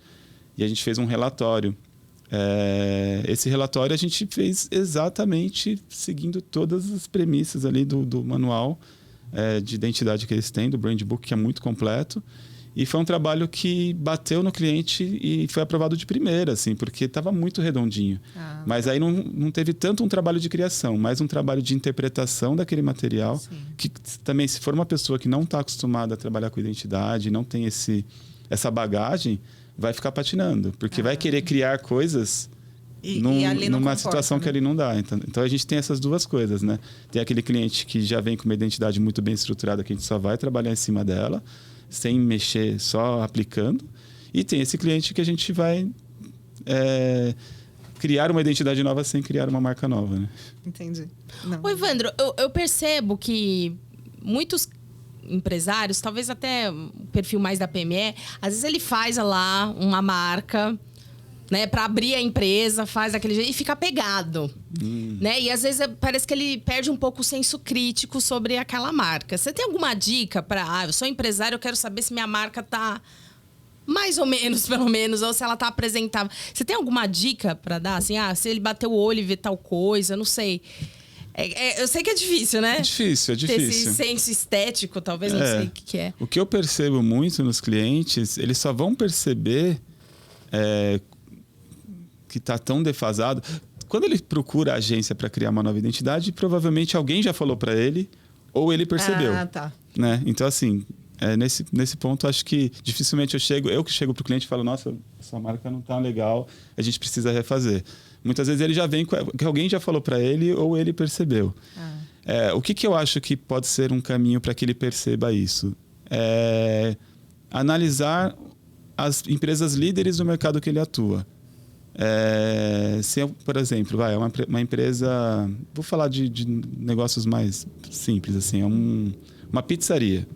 e a gente fez um relatório. Esse relatório a gente fez exatamente seguindo todas as premissas ali do manual de identidade que eles têm, do Brand Book, que é muito completo. E foi um trabalho que bateu no cliente e foi aprovado de primeira, assim, porque estava muito redondinho. Mas aí não teve tanto um trabalho de criação, mas um trabalho de interpretação daquele material. Que também, se for uma pessoa que não está acostumada a trabalhar com identidade, não tem essa bagagem, vai ficar patinando. Porque vai querer criar coisas numa situação que ali não dá. Então, a gente tem essas duas coisas, né? Tem aquele cliente que já vem com uma identidade muito bem estruturada, que a gente só vai trabalhar em cima dela, sem mexer, só aplicando. E tem esse cliente que a gente vai criar uma identidade nova sem criar uma marca nova, né? Entendi. Não. Ô, Evandro, eu percebo que muitos empresários, talvez até o perfil mais da PME, às vezes ele faz lá uma marca, né, para abrir a empresa, faz daquele jeito e fica pegado, né? E às vezes parece que ele perde um pouco o senso crítico sobre aquela marca. Você tem alguma dica para, eu sou empresário, eu quero saber se minha marca tá mais ou menos, pelo menos, ou se ela tá apresentável. Você tem alguma dica para dar? Assim, se ele bater o olho e ver tal coisa, não sei. Eu sei que é difícil, né? É difícil. Ter esse senso estético, talvez, não sei o que é. O que eu percebo muito nos clientes, eles só vão perceber que está tão defasado. Quando ele procura a agência para criar uma nova identidade, provavelmente alguém já falou para ele ou ele percebeu. Ah, tá. Né? Então, assim, nesse ponto, acho que dificilmente eu que chego para o cliente e falo, nossa, essa marca não está legal, a gente precisa refazer. Muitas vezes ele já vem com que alguém já falou para ele ou ele percebeu. O que eu acho que pode ser um caminho para que ele perceba isso? Analisar as empresas líderes do mercado que ele atua. Se, por exemplo, uma empresa... Vou falar de negócios mais simples. Assim, uma pizzaria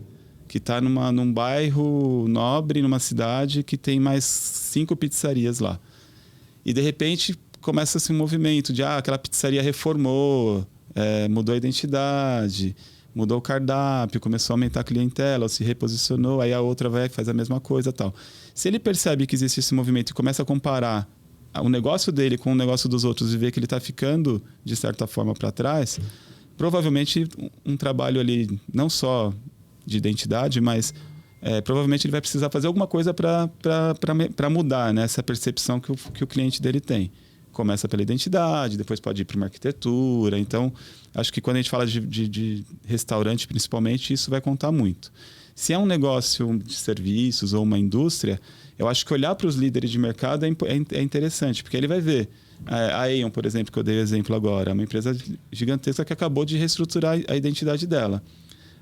que está num bairro nobre, numa cidade que tem mais 5 pizzarias lá. E, de repente, começa-se um movimento de aquela pizzaria reformou, mudou a identidade, mudou o cardápio, começou a aumentar a clientela, se reposicionou, aí a outra faz a mesma coisa e tal. Se ele percebe que existe esse movimento e começa a comparar o negócio dele com o negócio dos outros e vê que ele está ficando, de certa forma, para trás, provavelmente um trabalho ali, não só de identidade, mas provavelmente ele vai precisar fazer alguma coisa para mudar, né, essa percepção que o cliente dele tem. Começa pela identidade, depois pode ir para uma arquitetura. Então, acho que quando a gente fala de restaurante, principalmente, isso vai contar muito. Se é um negócio de serviços ou uma indústria, eu acho que olhar para os líderes de mercado é interessante, porque ele vai ver. A Aeon, por exemplo, que eu dei o exemplo agora, é uma empresa gigantesca que acabou de reestruturar a identidade dela.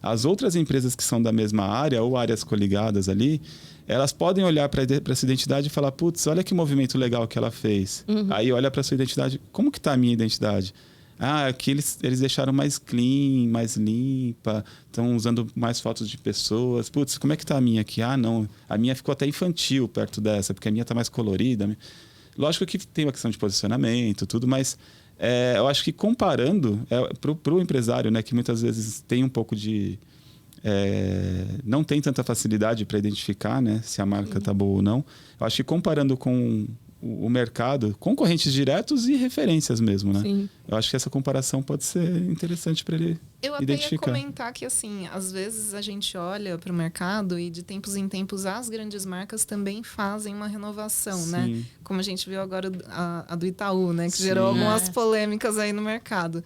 As outras empresas que são da mesma área ou áreas coligadas ali, elas podem olhar para essa identidade e falar, putz, olha que movimento legal que ela fez. Aí olha para a sua identidade, como que está a minha identidade? Aqui eles deixaram mais clean, mais limpa, estão usando mais fotos de pessoas. Putz, como é que está a minha aqui? Não, a minha ficou até infantil perto dessa, porque a minha está mais colorida. Lógico que tem uma questão de posicionamento, tudo, mas eu acho que comparando, para o empresário, né, que muitas vezes tem um pouco de... não tem tanta facilidade para identificar, né, se a marca está boa ou não. Eu acho que comparando com o mercado, concorrentes diretos e referências mesmo, né? Sim. Eu acho que essa comparação pode ser interessante para ele identificar. Eu até ia comentar que, assim, às vezes a gente olha para o mercado e de tempos em tempos as grandes marcas também fazem uma renovação, Sim. né? Como a gente viu agora a do Itaú, né? Que Sim. gerou algumas polêmicas aí no mercado.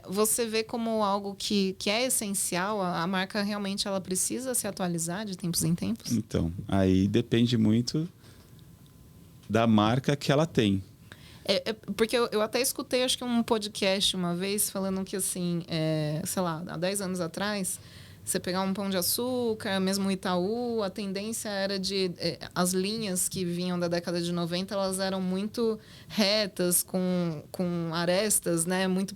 Você vê como algo que é essencial? A marca realmente ela precisa se atualizar de tempos em tempos? Então, aí depende muito da marca que ela tem. Porque eu até escutei, acho que um podcast uma vez, falando que, assim, sei lá, há 10 anos atrás, você pegar um Pão de Açúcar, mesmo o Itaú, a tendência era de... as linhas que vinham da década de 90, elas eram muito retas, com arestas, né? Muito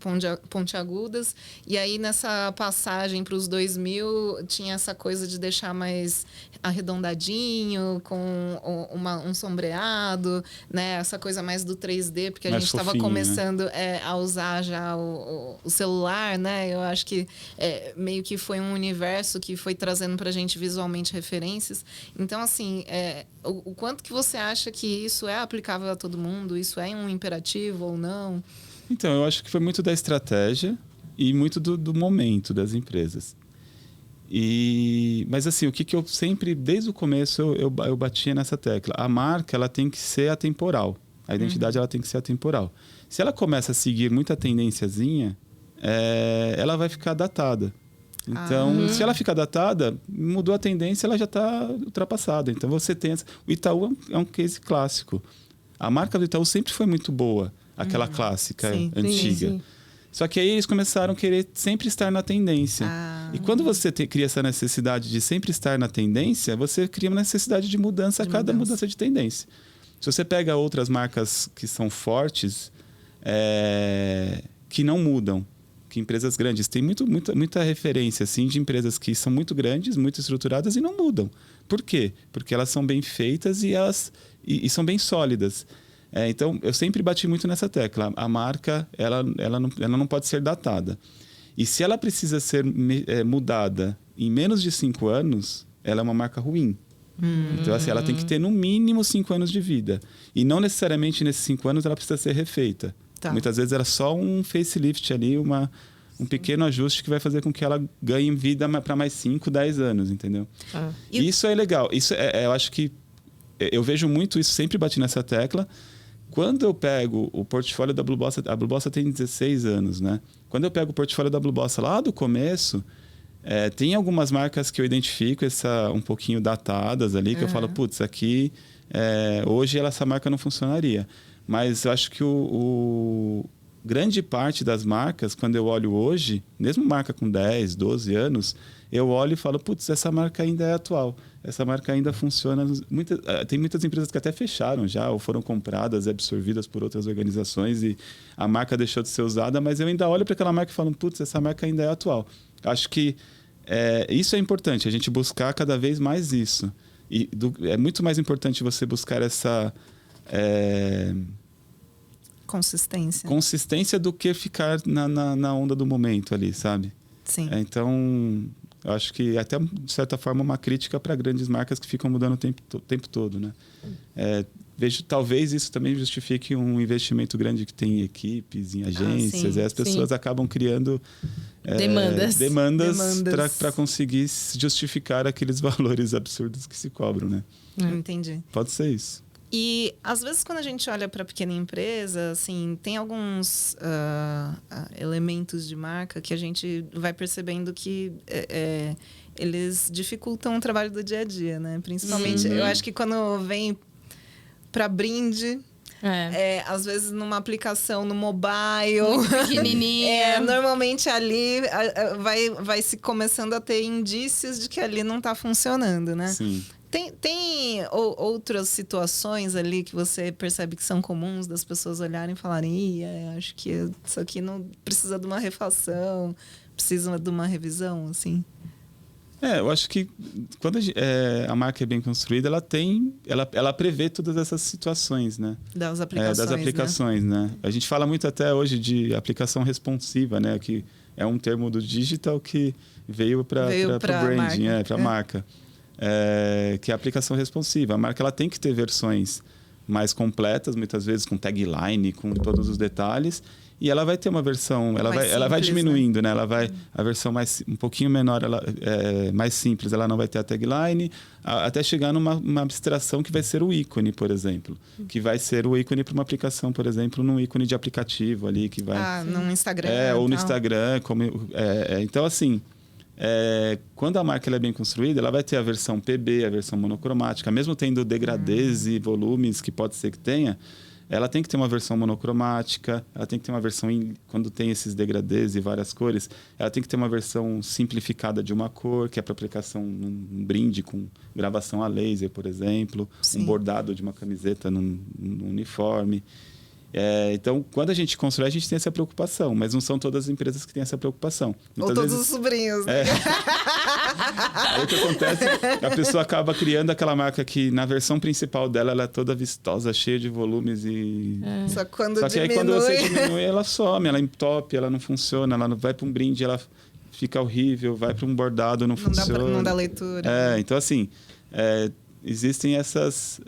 pontiagudas. E aí, nessa passagem para os 2000, tinha essa coisa de deixar mais arredondadinho, com um sombreado, né? Essa coisa mais do 3D, porque a mais gente estava fofinho, começando, né? A usar já o celular, né? Eu acho que meio que foi um universo que foi trazendo para a gente visualmente referências. Então, assim, o quanto que você acha que isso é aplicável a todo mundo? Isso é um imperativo ou não? Então, eu acho que foi muito da estratégia e muito do momento das empresas. Mas, assim, o que eu sempre, desde o começo, eu batia nessa tecla. A marca, ela tem que ser atemporal. A identidade, ela tem que ser atemporal. Se ela começa a seguir muita tendênciazinha, ela vai ficar datada. Então, se ela ficar datada, mudou a tendência, ela já está ultrapassada. Então, você tem... O Itaú é um case clássico. A marca do Itaú sempre foi muito boa, aquela clássica, antiga. Sim. Só que aí eles começaram a querer sempre estar na tendência. E quando você cria essa necessidade de sempre estar na tendência, você cria uma necessidade de mudança a cada mudança de tendência. Se você pega outras marcas que são fortes, que não mudam, que empresas grandes, tem muita referência assim, de empresas que são muito grandes, muito estruturadas e não mudam. Por quê? Porque elas são bem feitas e são bem sólidas. Então, eu sempre bati muito nessa tecla. A marca, ela não pode ser datada. E se ela precisa ser mudada em menos de 5 anos, ela é uma marca ruim. Então, assim, ela tem que ter no mínimo 5 anos de vida. E não necessariamente nesses 5 anos ela precisa ser refeita. Tá. Muitas vezes era só um facelift ali, um pequeno ajuste que vai fazer com que ela ganhe vida para mais 5, 10 anos, entendeu? Isso é legal. Isso eu acho que... Eu vejo muito isso, sempre bati nessa tecla. Quando eu pego o portfólio da Blue Bossa, a Blue Bossa tem 16 anos, né? Quando eu pego o portfólio da Blue Bossa lá do começo, tem algumas marcas que eu identifico um pouquinho datadas ali, que eu falo, putz, aqui hoje essa marca não funcionaria. Mas eu acho que grande parte das marcas, quando eu olho hoje, mesmo marca com 10, 12 anos, eu olho e falo, putz, essa marca ainda é atual. Essa marca ainda funciona. Tem muitas empresas que até fecharam já, ou foram compradas e absorvidas por outras organizações e a marca deixou de ser usada, mas eu ainda olho para aquela marca e falo, putz, essa marca ainda é atual. Acho que isso é importante, a gente buscar cada vez mais isso. E é muito mais importante você buscar essa... consistência do que ficar na onda do momento ali, sabe? Sim. Então, eu acho que até, de certa forma, uma crítica para grandes marcas que ficam mudando o tempo todo, né? Vejo, talvez isso também justifique um investimento grande que tem em equipes, em agências, e as pessoas acabam criando demandas para conseguir justificar aqueles valores absurdos que se cobram, né? Entendi. Pode ser isso. E, às vezes, quando a gente olha para pequena empresa, assim, tem alguns elementos de marca que a gente vai percebendo que eles dificultam o trabalho do dia a dia, né? Principalmente, eu acho que quando vem para brinde... às vezes numa aplicação no mobile muito pequenininha, normalmente ali vai se começando a ter indícios de que ali não está funcionando, né? Sim. Tem outras situações ali que você percebe que são comuns das pessoas olharem e falarem, acho que isso aqui não precisa de uma refação, precisa de uma revisão, assim? Eu acho que quando a marca é bem construída, ela prevê todas essas situações, né? Das aplicações, né? A gente fala muito até hoje de aplicação responsiva, né? Que é um termo do digital que veio para o branding, para a marca. Que é a aplicação responsiva. A marca ela tem que ter versões mais completas, muitas vezes com tagline, com todos os detalhes, e ela vai ter uma versão, ela vai diminuindo, né? A versão um pouquinho menor, mais simples, ela não vai ter a tagline, até chegar numa abstração que vai ser o ícone, por exemplo, que vai ser o ícone para uma aplicação, por exemplo, num ícone de aplicativo ali que vai no Instagram, ou no Instagram, então assim, quando a marca ela é bem construída, ela vai ter a versão PB, a versão monocromática, mesmo tendo degradês e volumes que pode ser que tenha, ela tem que ter uma versão monocromática, ela tem que ter uma versão, quando tem esses degradês e várias cores, ela tem que ter uma versão simplificada de uma cor, que é para aplicação num brinde com gravação a laser, por exemplo, um bordado de uma camiseta num uniforme. Então, quando a gente constrói, a gente tem essa preocupação, mas não são todas as empresas que têm essa preocupação. Muitas vezes... os sobrinhos, né? Aí o que acontece, a pessoa acaba criando aquela marca que na versão principal dela ela é toda vistosa, cheia de volumes e... Só que aí quando você diminui, ela some, ela entope, ela não funciona, ela vai para um brinde, ela fica horrível, vai para um bordado, não funciona. Não dá leitura. Então assim, existem essas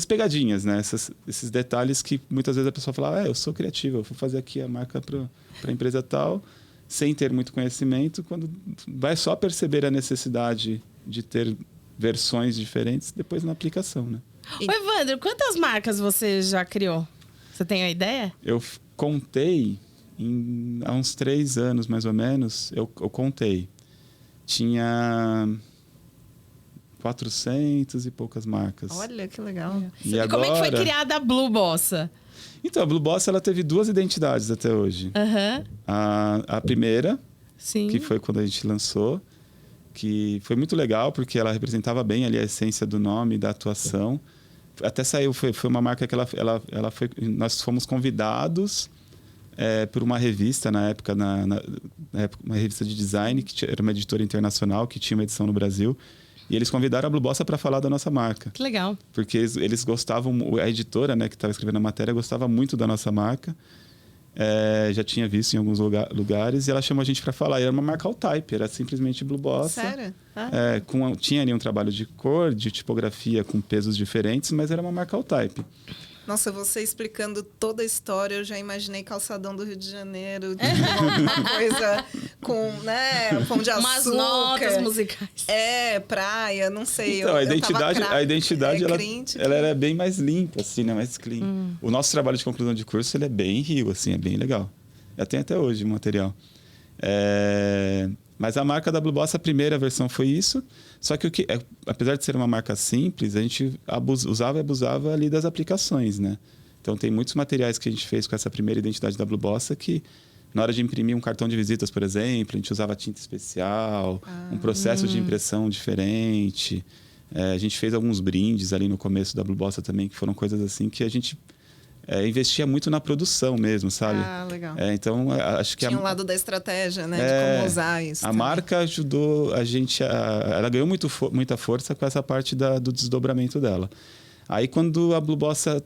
pegadinhas, né? Esses detalhes que muitas vezes a pessoa fala, eu sou criativa, eu vou fazer aqui a marca para a empresa tal, sem ter muito conhecimento, quando vai só perceber a necessidade de ter versões diferentes depois na aplicação, né? Ô, Evandro, quantas marcas você já criou? Você tem a ideia? Eu contei há uns 3 anos, mais ou menos, eu contei. Tinha 400 e poucas marcas. Olha, que legal. E agora... como é que foi criada a Blue Bossa? Então, a Blue Bossa ela teve 2 identidades até hoje. A primeira, que foi quando a gente lançou, que foi muito legal, porque ela representava bem ali a essência do nome, da atuação. Até saiu, foi uma marca que ela foi... Nós fomos convidados por uma revista, na época, uma revista de design, que era uma editora internacional, que tinha uma edição no Brasil. E eles convidaram a Blue Bossa para falar da nossa marca. Que legal. Porque eles gostavam... A editora, né, que estava escrevendo a matéria, gostava muito da nossa marca. Já tinha visto em alguns lugares, e ela chamou a gente para falar. E era uma marca all-type, era simplesmente Blue Bossa. Sério? Tinha ali um trabalho de cor, de tipografia, com pesos diferentes, mas era uma marca all-type. Nossa, você explicando toda a história, eu já imaginei calçadão do Rio de Janeiro, uma coisa com, né, pão de açúcar. Umas notas musicais. Praia, não sei. Então, a identidade ela era bem mais limpa, assim, né, mais clean. O nosso trabalho de conclusão de curso, ele é bem rio, assim, é bem legal. Já tem até hoje o material. Mas a marca da Blue Bossa, a primeira versão foi isso. Só que apesar de ser uma marca simples, a gente usava e abusava ali das aplicações, né? Então tem muitos materiais que a gente fez com essa primeira identidade da Blue Bossa que, na hora de imprimir um cartão de visitas, por exemplo, a gente usava tinta especial, um processo de impressão diferente. A gente fez alguns brindes ali no começo da Blue Bossa também, que foram coisas assim que a gente investia muito na produção mesmo, sabe? Legal. Então, acho que... Tinha um lado da estratégia, né? De como usar isso. A marca ajudou a gente... Ela ganhou muita força com essa parte do desdobramento dela. Aí, quando a Blue Bossa...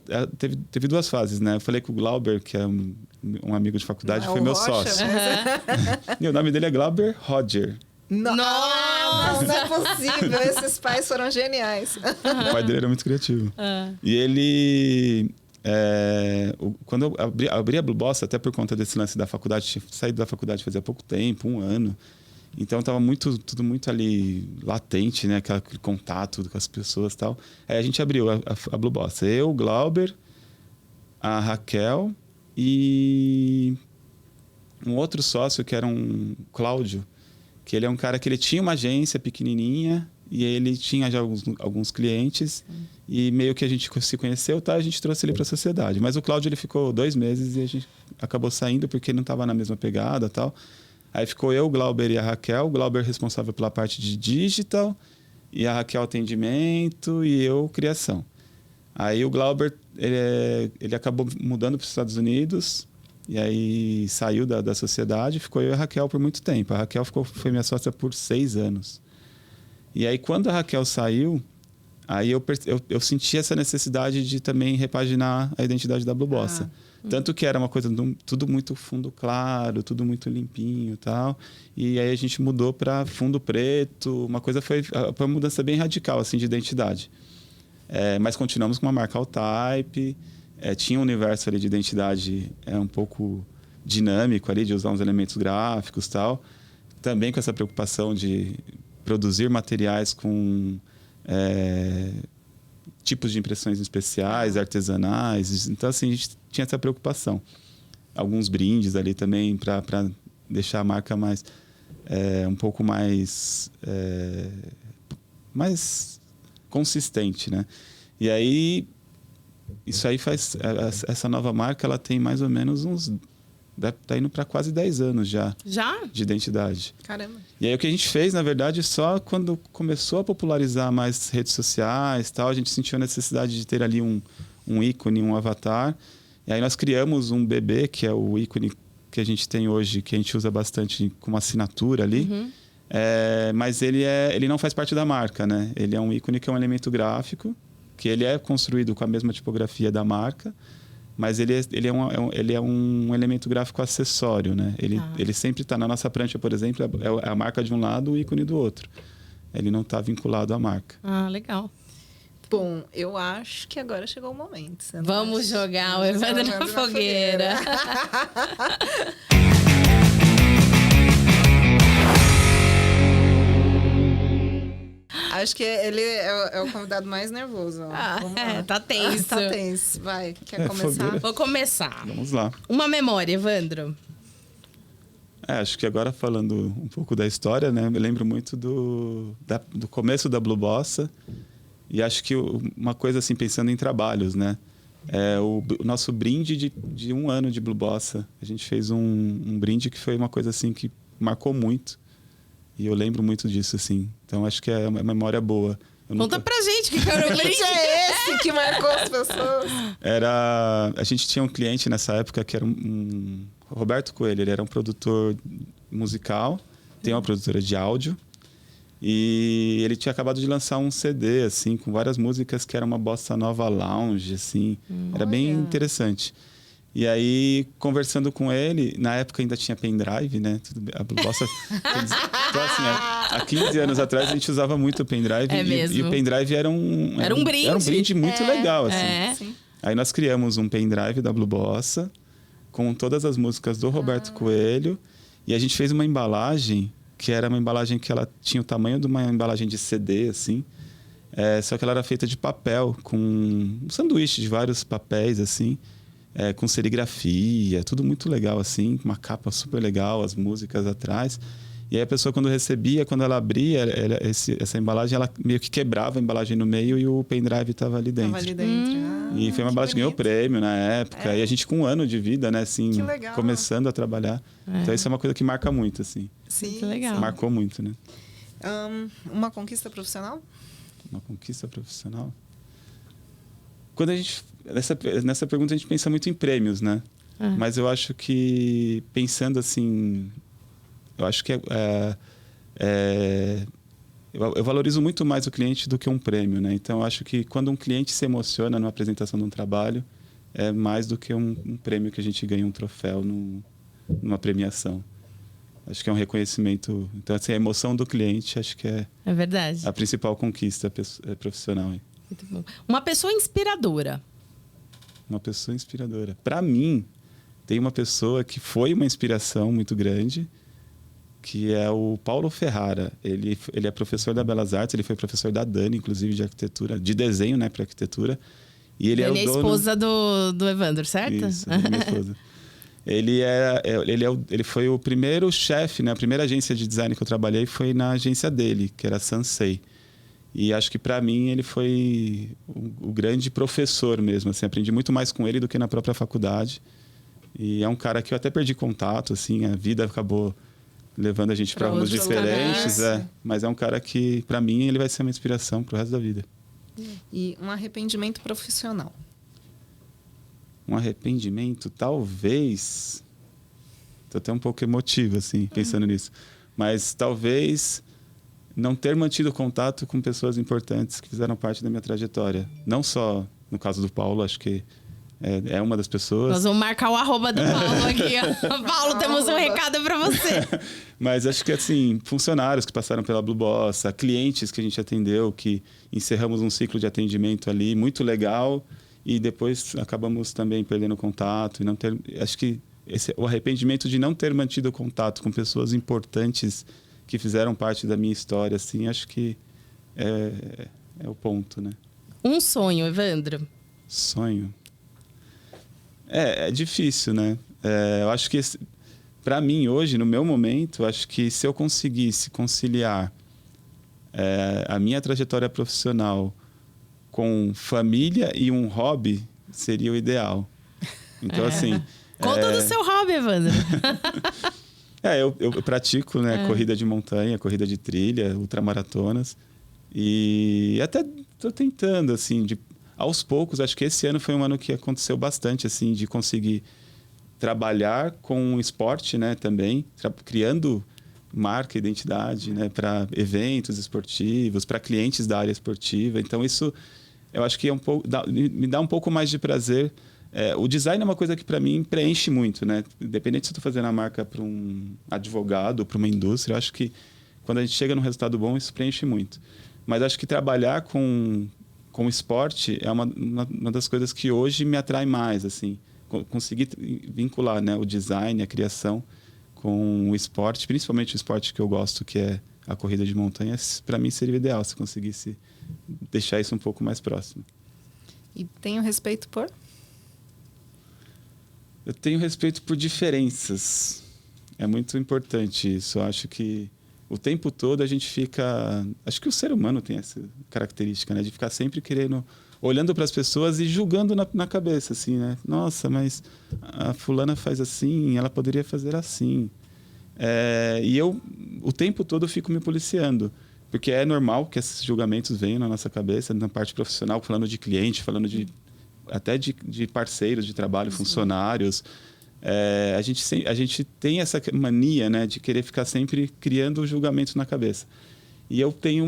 Teve duas fases, né? Eu falei com o Glauber, que é um amigo de faculdade, foi meu sócio. E o nome dele é Glauber Roger. Nossa, não é possível. Esses pais foram geniais. O pai dele era muito criativo. E ele... quando eu abri a Blue Bossa, até por conta desse lance da faculdade, tinha saído da faculdade fazia pouco tempo, 1 ano. Então estava tudo muito ali latente, né? Aquele contato com as pessoas e tal. Aí a gente abriu a Blue Bossa. Eu, o Glauber, a Raquel e um outro sócio que era um Cláudio, que ele é um cara que ele tinha uma agência pequenininha e ele tinha já alguns clientes e meio que a gente se conheceu, tá? A gente trouxe ele para a sociedade. Mas o Cláudio, ele ficou 2 meses e a gente acabou saindo porque ele não estava na mesma pegada, tal. Aí ficou eu, o Glauber e a Raquel. O Glauber responsável pela parte de digital e a Raquel atendimento e eu criação. Aí o Glauber, ele acabou mudando para os Estados Unidos e aí saiu da sociedade. Ficou eu e a Raquel por muito tempo. A Raquel foi minha sócia por 6 anos. E aí, quando a Raquel saiu, aí eu senti essa necessidade de também repaginar a identidade da Blue Bossa. Tanto que era uma coisa tudo muito fundo claro, tudo muito limpinho e tal. E aí a gente mudou para fundo preto. Uma coisa foi uma mudança bem radical assim, de identidade. Mas continuamos com uma marca all-type. Tinha um universo ali de identidade um pouco dinâmico ali, de usar uns elementos gráficos e tal. Também com essa preocupação de produzir materiais com tipos de impressões especiais, artesanais. Então, assim, a gente tinha essa preocupação. Alguns brindes ali também para deixar a marca mais um pouco mais consistente, né? E aí, isso aí faz... Essa nova marca, ela tem mais ou menos tá indo para quase 10 anos já. Já? De identidade. Caramba. E aí o que a gente fez, na verdade, só quando começou a popularizar mais redes sociais e tal, a gente sentiu a necessidade de ter ali um ícone, um avatar. E aí nós criamos um bebê, que é o ícone que a gente tem hoje, que a gente usa bastante como assinatura ali. Mas ele não faz parte da marca, né? Ele é um ícone que é um elemento gráfico, que ele é construído com a mesma tipografia da marca, mas ele é um elemento gráfico acessório, né? Ele sempre está na nossa prancha, por exemplo, é a marca de um lado, o ícone do outro. Ele não está vinculado à marca. Legal. Bom, eu acho que agora chegou o momento. Vamos jogar o Evandro na fogueira. Acho que ele é o convidado mais nervoso. Tá tenso. Tá tenso. Vai, quer começar? Fogueira. Vou começar. Vamos lá. Uma memória, Evandro. Acho que agora falando um pouco da história, né? Eu lembro muito do começo da Blue Bossa. E acho que uma coisa assim, pensando em trabalhos, né? O nosso brinde de 1 ano de Blue Bossa. A gente fez um brinde que foi uma coisa assim que marcou muito. E eu lembro muito disso, assim. Então, acho que é uma memória boa. Conta pra gente que cliente é esse que marcou as pessoas. A gente tinha um cliente nessa época que era um Roberto Coelho. Ele era um produtor musical, tem uma produtora de áudio. E ele tinha acabado de lançar um CD, assim, com várias músicas que era uma bossa nova lounge, assim. Era bem interessante. E aí, conversando com ele, na época ainda tinha pendrive, né? A bossa... Então, assim, há 15 anos atrás a gente usava muito o pendrive. E o pendrive era um brinde. Era um brinde muito legal, assim. Sim. Aí nós criamos um pendrive da Blue Bossa com todas as músicas do Roberto Coelho. E a gente fez uma embalagem que era uma embalagem que ela tinha o tamanho de uma embalagem de CD, assim. Só que ela era feita de papel, com um sanduíche de vários papéis, assim. Com serigrafia, tudo muito legal, assim. Uma capa super legal, as músicas atrás. E aí a pessoa, quando recebia, quando ela abria essa embalagem, ela meio que quebrava a embalagem no meio e o pendrive estava ali dentro. Estava ali dentro. E foi uma embalagem que ganhou prêmio na época. E a gente com 1 ano de vida, né? Assim, começando a trabalhar. Então isso é uma coisa que marca muito, assim. Sim, que legal. Marcou muito, né? Uma conquista profissional? Uma conquista profissional? Quando a gente... Nessa pergunta a gente pensa muito em prêmios, né? Mas eu acho que, pensando assim... Eu acho que eu valorizo muito mais o cliente do que um prêmio, né? Então, eu acho que quando um cliente se emociona numa apresentação de um trabalho, é mais do que um prêmio que a gente ganha, um troféu numa premiação. Acho que é um reconhecimento. Então, assim, a emoção do cliente, acho que é verdade. A principal conquista profissional. Muito bom. Uma pessoa inspiradora. Uma pessoa inspiradora. Para mim, tem uma pessoa que foi uma inspiração muito grande, que é o Paulo Ferrara. Ele é professor da Belas Artes, ele foi professor da Dani, inclusive, de arquitetura, de desenho, né, para arquitetura. E ele Dani é o dono... esposa do Evandro, certo? Isso, minha esposa. Ele foi o primeiro chefe, né? A primeira agência de design que eu trabalhei foi na agência dele, que era a Sansei. E acho que para mim ele foi o grande professor mesmo, assim, aprendi muito mais com ele do que na própria faculdade. E é um cara que eu até perdi contato, assim, a vida acabou levando a gente para rumos diferentes, mas é um cara que para mim ele vai ser uma inspiração pro resto da vida. E um arrependimento profissional? Um arrependimento, talvez... Tô até um pouco emotivo, assim, pensando nisso. Mas talvez não ter mantido contato com pessoas importantes que fizeram parte da minha trajetória. Não só no caso do Paulo, acho que é uma das pessoas. Nós vamos marcar o arroba do Paulo aqui. Paulo, temos um recado para você. Mas acho que, assim, funcionários que passaram pela Blue Bossa, clientes que a gente atendeu, que encerramos um ciclo de atendimento ali, muito legal, e depois acabamos também perdendo contato. E não ter, acho que o arrependimento de não ter mantido contato com pessoas importantes que fizeram parte da minha história, assim, acho que é o ponto, né? Um sonho, Evandro? Sonho? É difícil, né? Eu acho que, para mim, hoje, no meu momento, acho que se eu conseguisse conciliar a minha trajetória profissional com família e um hobby, seria o ideal. Então, assim... Conta do seu hobby, Evandro. Eu pratico, né, corrida de montanha, corrida de trilha, ultramaratonas. E até estou tentando, assim, aos poucos. Acho que esse ano foi um ano que aconteceu bastante, assim, de conseguir trabalhar com o esporte, né, também, criando marca, identidade, né, para eventos esportivos, para clientes da área esportiva. Então, isso eu acho que me dá um pouco mais de prazer. O design é uma coisa que, para mim, preenche muito, né? Independente se eu estou fazendo a marca para um advogado, para uma indústria, eu acho que quando a gente chega num resultado bom, isso preenche muito. Mas acho que trabalhar com esporte é uma das coisas que hoje me atrai mais, assim. Conseguir vincular, né, o design, a criação com o esporte, principalmente o esporte que eu gosto, que é a corrida de montanha, para mim seria o ideal se conseguisse deixar isso um pouco mais próximo. E tenho respeito por? Eu tenho respeito por diferenças. É muito importante isso. Eu acho que o tempo todo a gente fica... Acho que o ser humano tem essa característica, né? De ficar sempre querendo... Olhando para as pessoas e julgando na cabeça, assim, né? Nossa, mas a fulana faz assim, ela poderia fazer assim. E eu, o tempo todo, eu fico me policiando. Porque é normal que esses julgamentos venham na nossa cabeça, na parte profissional, falando de cliente, falando até de parceiros de trabalho, funcionários. A gente tem essa mania, né, de querer ficar sempre criando julgamentos na cabeça. E eu tenho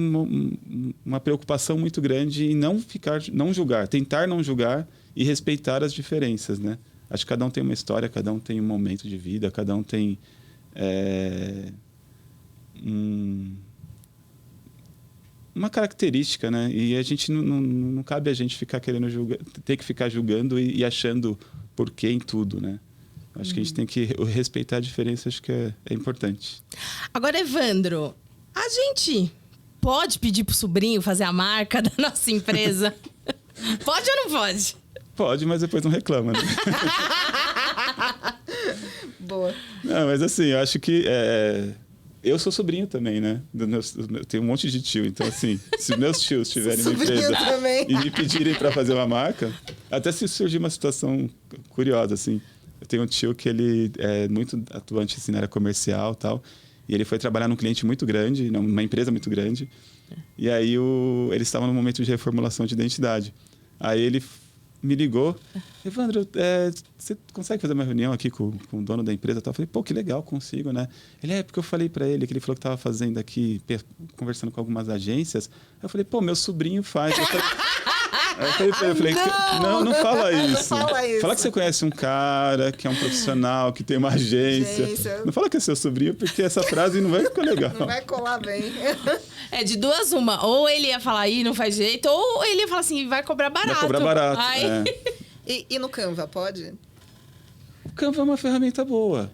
uma preocupação muito grande em não julgar, tentar não julgar e respeitar as diferenças, né? Acho que cada um tem uma história, cada um tem um momento de vida, cada um tem uma característica, né? E a gente não cabe a gente ficar querendo julgar, ter que ficar julgando e achando porquê em tudo, né? Acho que a gente tem que respeitar a diferença, acho que é importante. Agora, Evandro, a gente pode pedir pro sobrinho fazer a marca da nossa empresa? Pode ou não pode? Pode, mas depois não reclama, né? Boa. Não, mas assim, eu acho que... eu sou sobrinho também, né? Eu tenho um monte de tio. Então, assim, se meus tios tiverem uma empresa também. e me pedirem para fazer uma marca... Até se surgir uma situação curiosa, assim... Eu tenho um tio que ele é muito atuante assim, na área comercial e tal. E ele foi trabalhar num cliente muito grande, numa empresa muito grande. E aí eles estavam num momento de reformulação de identidade. Aí ele me ligou. Evandro, você consegue fazer uma reunião aqui com o dono da empresa? Eu falei, pô, que legal, consigo, né? Ele, porque eu falei para ele que ele falou que estava fazendo aqui, conversando com algumas agências. Eu falei, pô, meu sobrinho faz. Aí eu falei, não fala isso. Não fala isso. Fala que você conhece um cara, que é um profissional, que tem uma agência. Não fala que é seu sobrinho, porque essa frase não vai ficar legal. Não vai colar bem. De duas uma. Ou ele ia falar, não faz jeito, ou ele ia falar assim, vai cobrar barato. Vai cobrar barato, E no Canva, pode? O Canva é uma ferramenta boa.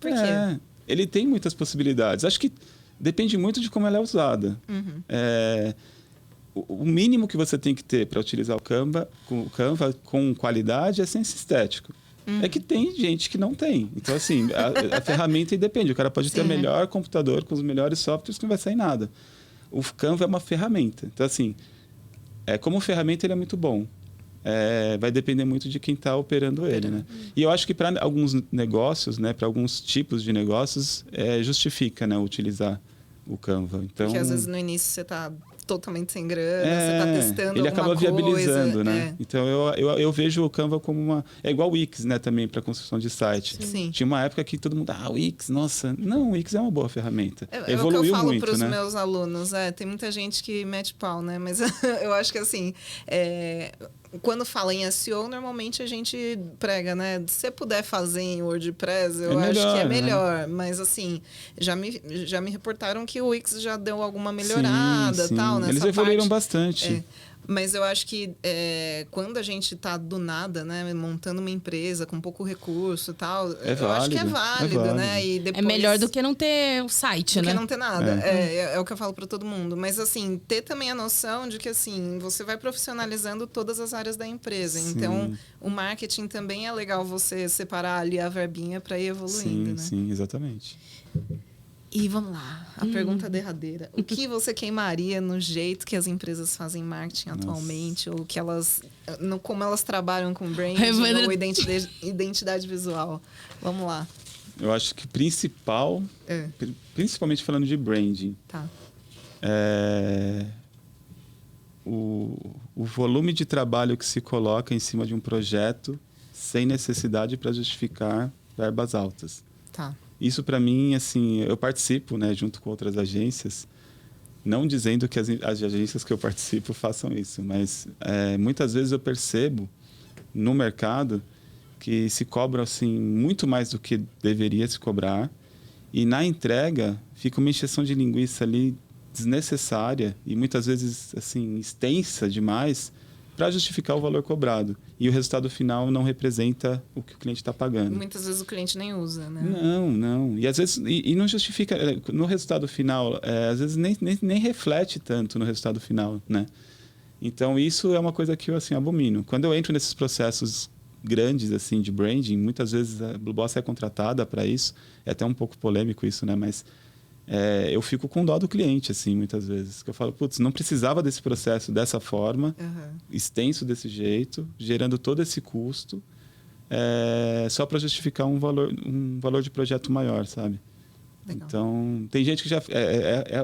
Por quê? Ele tem muitas possibilidades. Acho que depende muito de como ela é usada. Uhum. O mínimo que você tem que ter para utilizar o Canva com qualidade é senso estético. É que tem gente que não tem. Então, assim, a ferramenta depende. O cara pode ter o melhor computador com os melhores softwares que não vai sair nada. O Canva é uma ferramenta. Então, assim, como ferramenta ele é muito bom. Vai depender muito de quem está operando ele, né? E eu acho que para alguns negócios, né, para alguns tipos de negócios, justifica, né, utilizar o Canva. Então, porque às vezes no início você está totalmente sem grana, você está testando ele alguma acaba viabilizando, coisa, né? Então eu vejo o Canva como uma... É igual o Wix, né, também, para construção de site. Sim. Tinha uma época que todo mundo... o Wix, nossa... Não, o Wix é uma boa ferramenta. Evoluiu o que eu falo muito, para os né? meus alunos. Tem muita gente que mete pau, né? Mas eu acho que, assim... Quando fala em SEO, normalmente a gente prega, né? Se você puder fazer em WordPress, eu acho que é melhor. Né? Mas, assim, já me reportaram que o Wix já deu alguma melhorada e tal, nessa Eles evoluíram parte. Bastante. Mas eu acho que quando a gente está do nada, né, montando uma empresa com pouco recurso e tal, eu acho que é válido, né? E depois, melhor do que não ter o site, né? Do que não ter nada. É o que eu falo para todo mundo. Mas, assim, ter também a noção de que, assim, você vai profissionalizando todas as áreas da empresa. Sim. Então, o marketing também é legal você separar ali a verbinha para ir evoluindo, né? Sim, exatamente. E vamos lá, a pergunta derradeira. O que você queimaria no jeito que as empresas fazem marketing atualmente? Ou que como elas trabalham com branding ou identidade visual? Vamos lá. Eu acho que principalmente falando de branding, tá. O volume de trabalho que se coloca em cima de um projeto sem necessidade para justificar verbas altas. Tá. Isso, para mim, assim, eu participo, né, junto com outras agências, não dizendo que as agências que eu participo façam isso, mas muitas vezes eu percebo no mercado que se cobra assim, muito mais do que deveria se cobrar, e na entrega fica uma encheção de linguiça ali desnecessária e muitas vezes assim, extensa demais para justificar o valor cobrado. E o resultado final não representa o que o cliente está pagando. Muitas vezes o cliente nem usa, né? Não. E às vezes e não justifica. No resultado final, às vezes nem reflete tanto no resultado final, né? Então, isso é uma coisa que eu assim, abomino. Quando eu entro nesses processos grandes assim de branding, muitas vezes a Blue Boss é contratada para isso. É até um pouco polêmico isso, né? Mas eu fico com dó do cliente, assim, muitas vezes. Que eu falo, putz, não precisava desse processo dessa forma, extenso desse jeito, gerando todo esse custo, só para justificar um valor de projeto maior, sabe? Legal. Então, tem gente que já...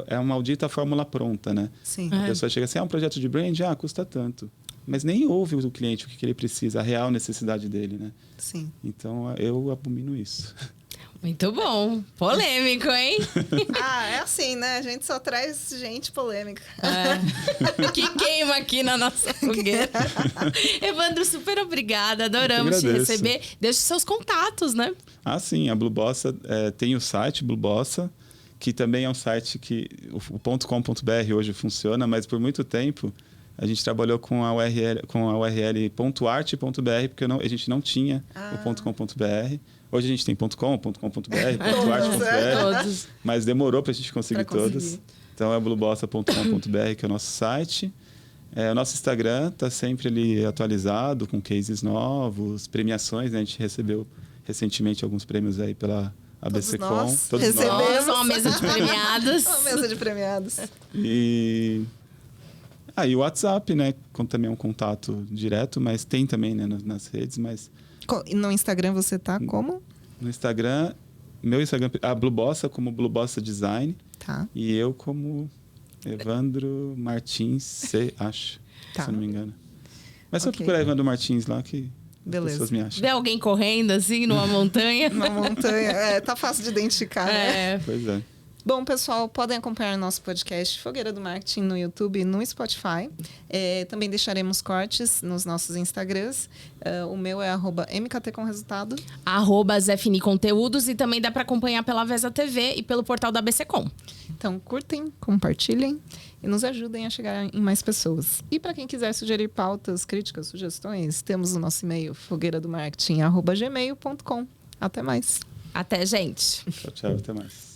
É uma maldita fórmula pronta, né? Sim. A pessoa chega assim, um projeto de brand, custa tanto. Mas nem ouve o cliente, o que ele precisa, a real necessidade dele, né? Sim. Então, eu abomino isso. Muito bom. Polêmico, hein? É assim, né? A gente só traz gente polêmica. Que queima aqui na nossa fogueira. Evandro, super obrigada. Adoramos te receber. Deixa os seus contatos, né? Sim. A Blue Bossa tem o site Blue Bossa, que também é um site que o .com.br hoje funciona, mas por muito tempo a gente trabalhou com a URL .art.br, porque a gente não tinha o .com.br. Hoje a gente tem .com, .com.br, .art.br, mas demorou para a gente conseguir todos. Então é bluebossa.com.br, que é o nosso site. O nosso Instagram está sempre ali atualizado, com cases novos, premiações, né? A gente recebeu recentemente alguns prêmios aí pela ABCcom. Todos recebemos. Uma mesa de premiados. Uma mesa de premiados. E o WhatsApp, né? Também é um contato direto, mas tem também, né, nas redes, mas... No Instagram você tá como? No Instagram, meu Instagram, a Blue Bossa como Blue Bossa Design. Tá. E eu como Evandro Martins C, acho, se eu não me engano. Mas se eu procurar Evandro Martins lá, que as pessoas me acham. Vê alguém correndo assim, numa montanha? Numa montanha, tá fácil de identificar, né? Pois é. Bom, pessoal, podem acompanhar nosso podcast Fogueira do Marketing no YouTube e no Spotify. Também deixaremos cortes nos nossos Instagrams. O meu é @mktcomresultado. @ZFini Conteúdos, e também dá para acompanhar pela Vesa TV e pelo portal da ABCcom. Então, curtem, compartilhem e nos ajudem a chegar em mais pessoas. E para quem quiser sugerir pautas, críticas, sugestões, temos o nosso e-mail fogueiradomarketing@gmail.com. Até mais. Até, gente. Tchau, até mais.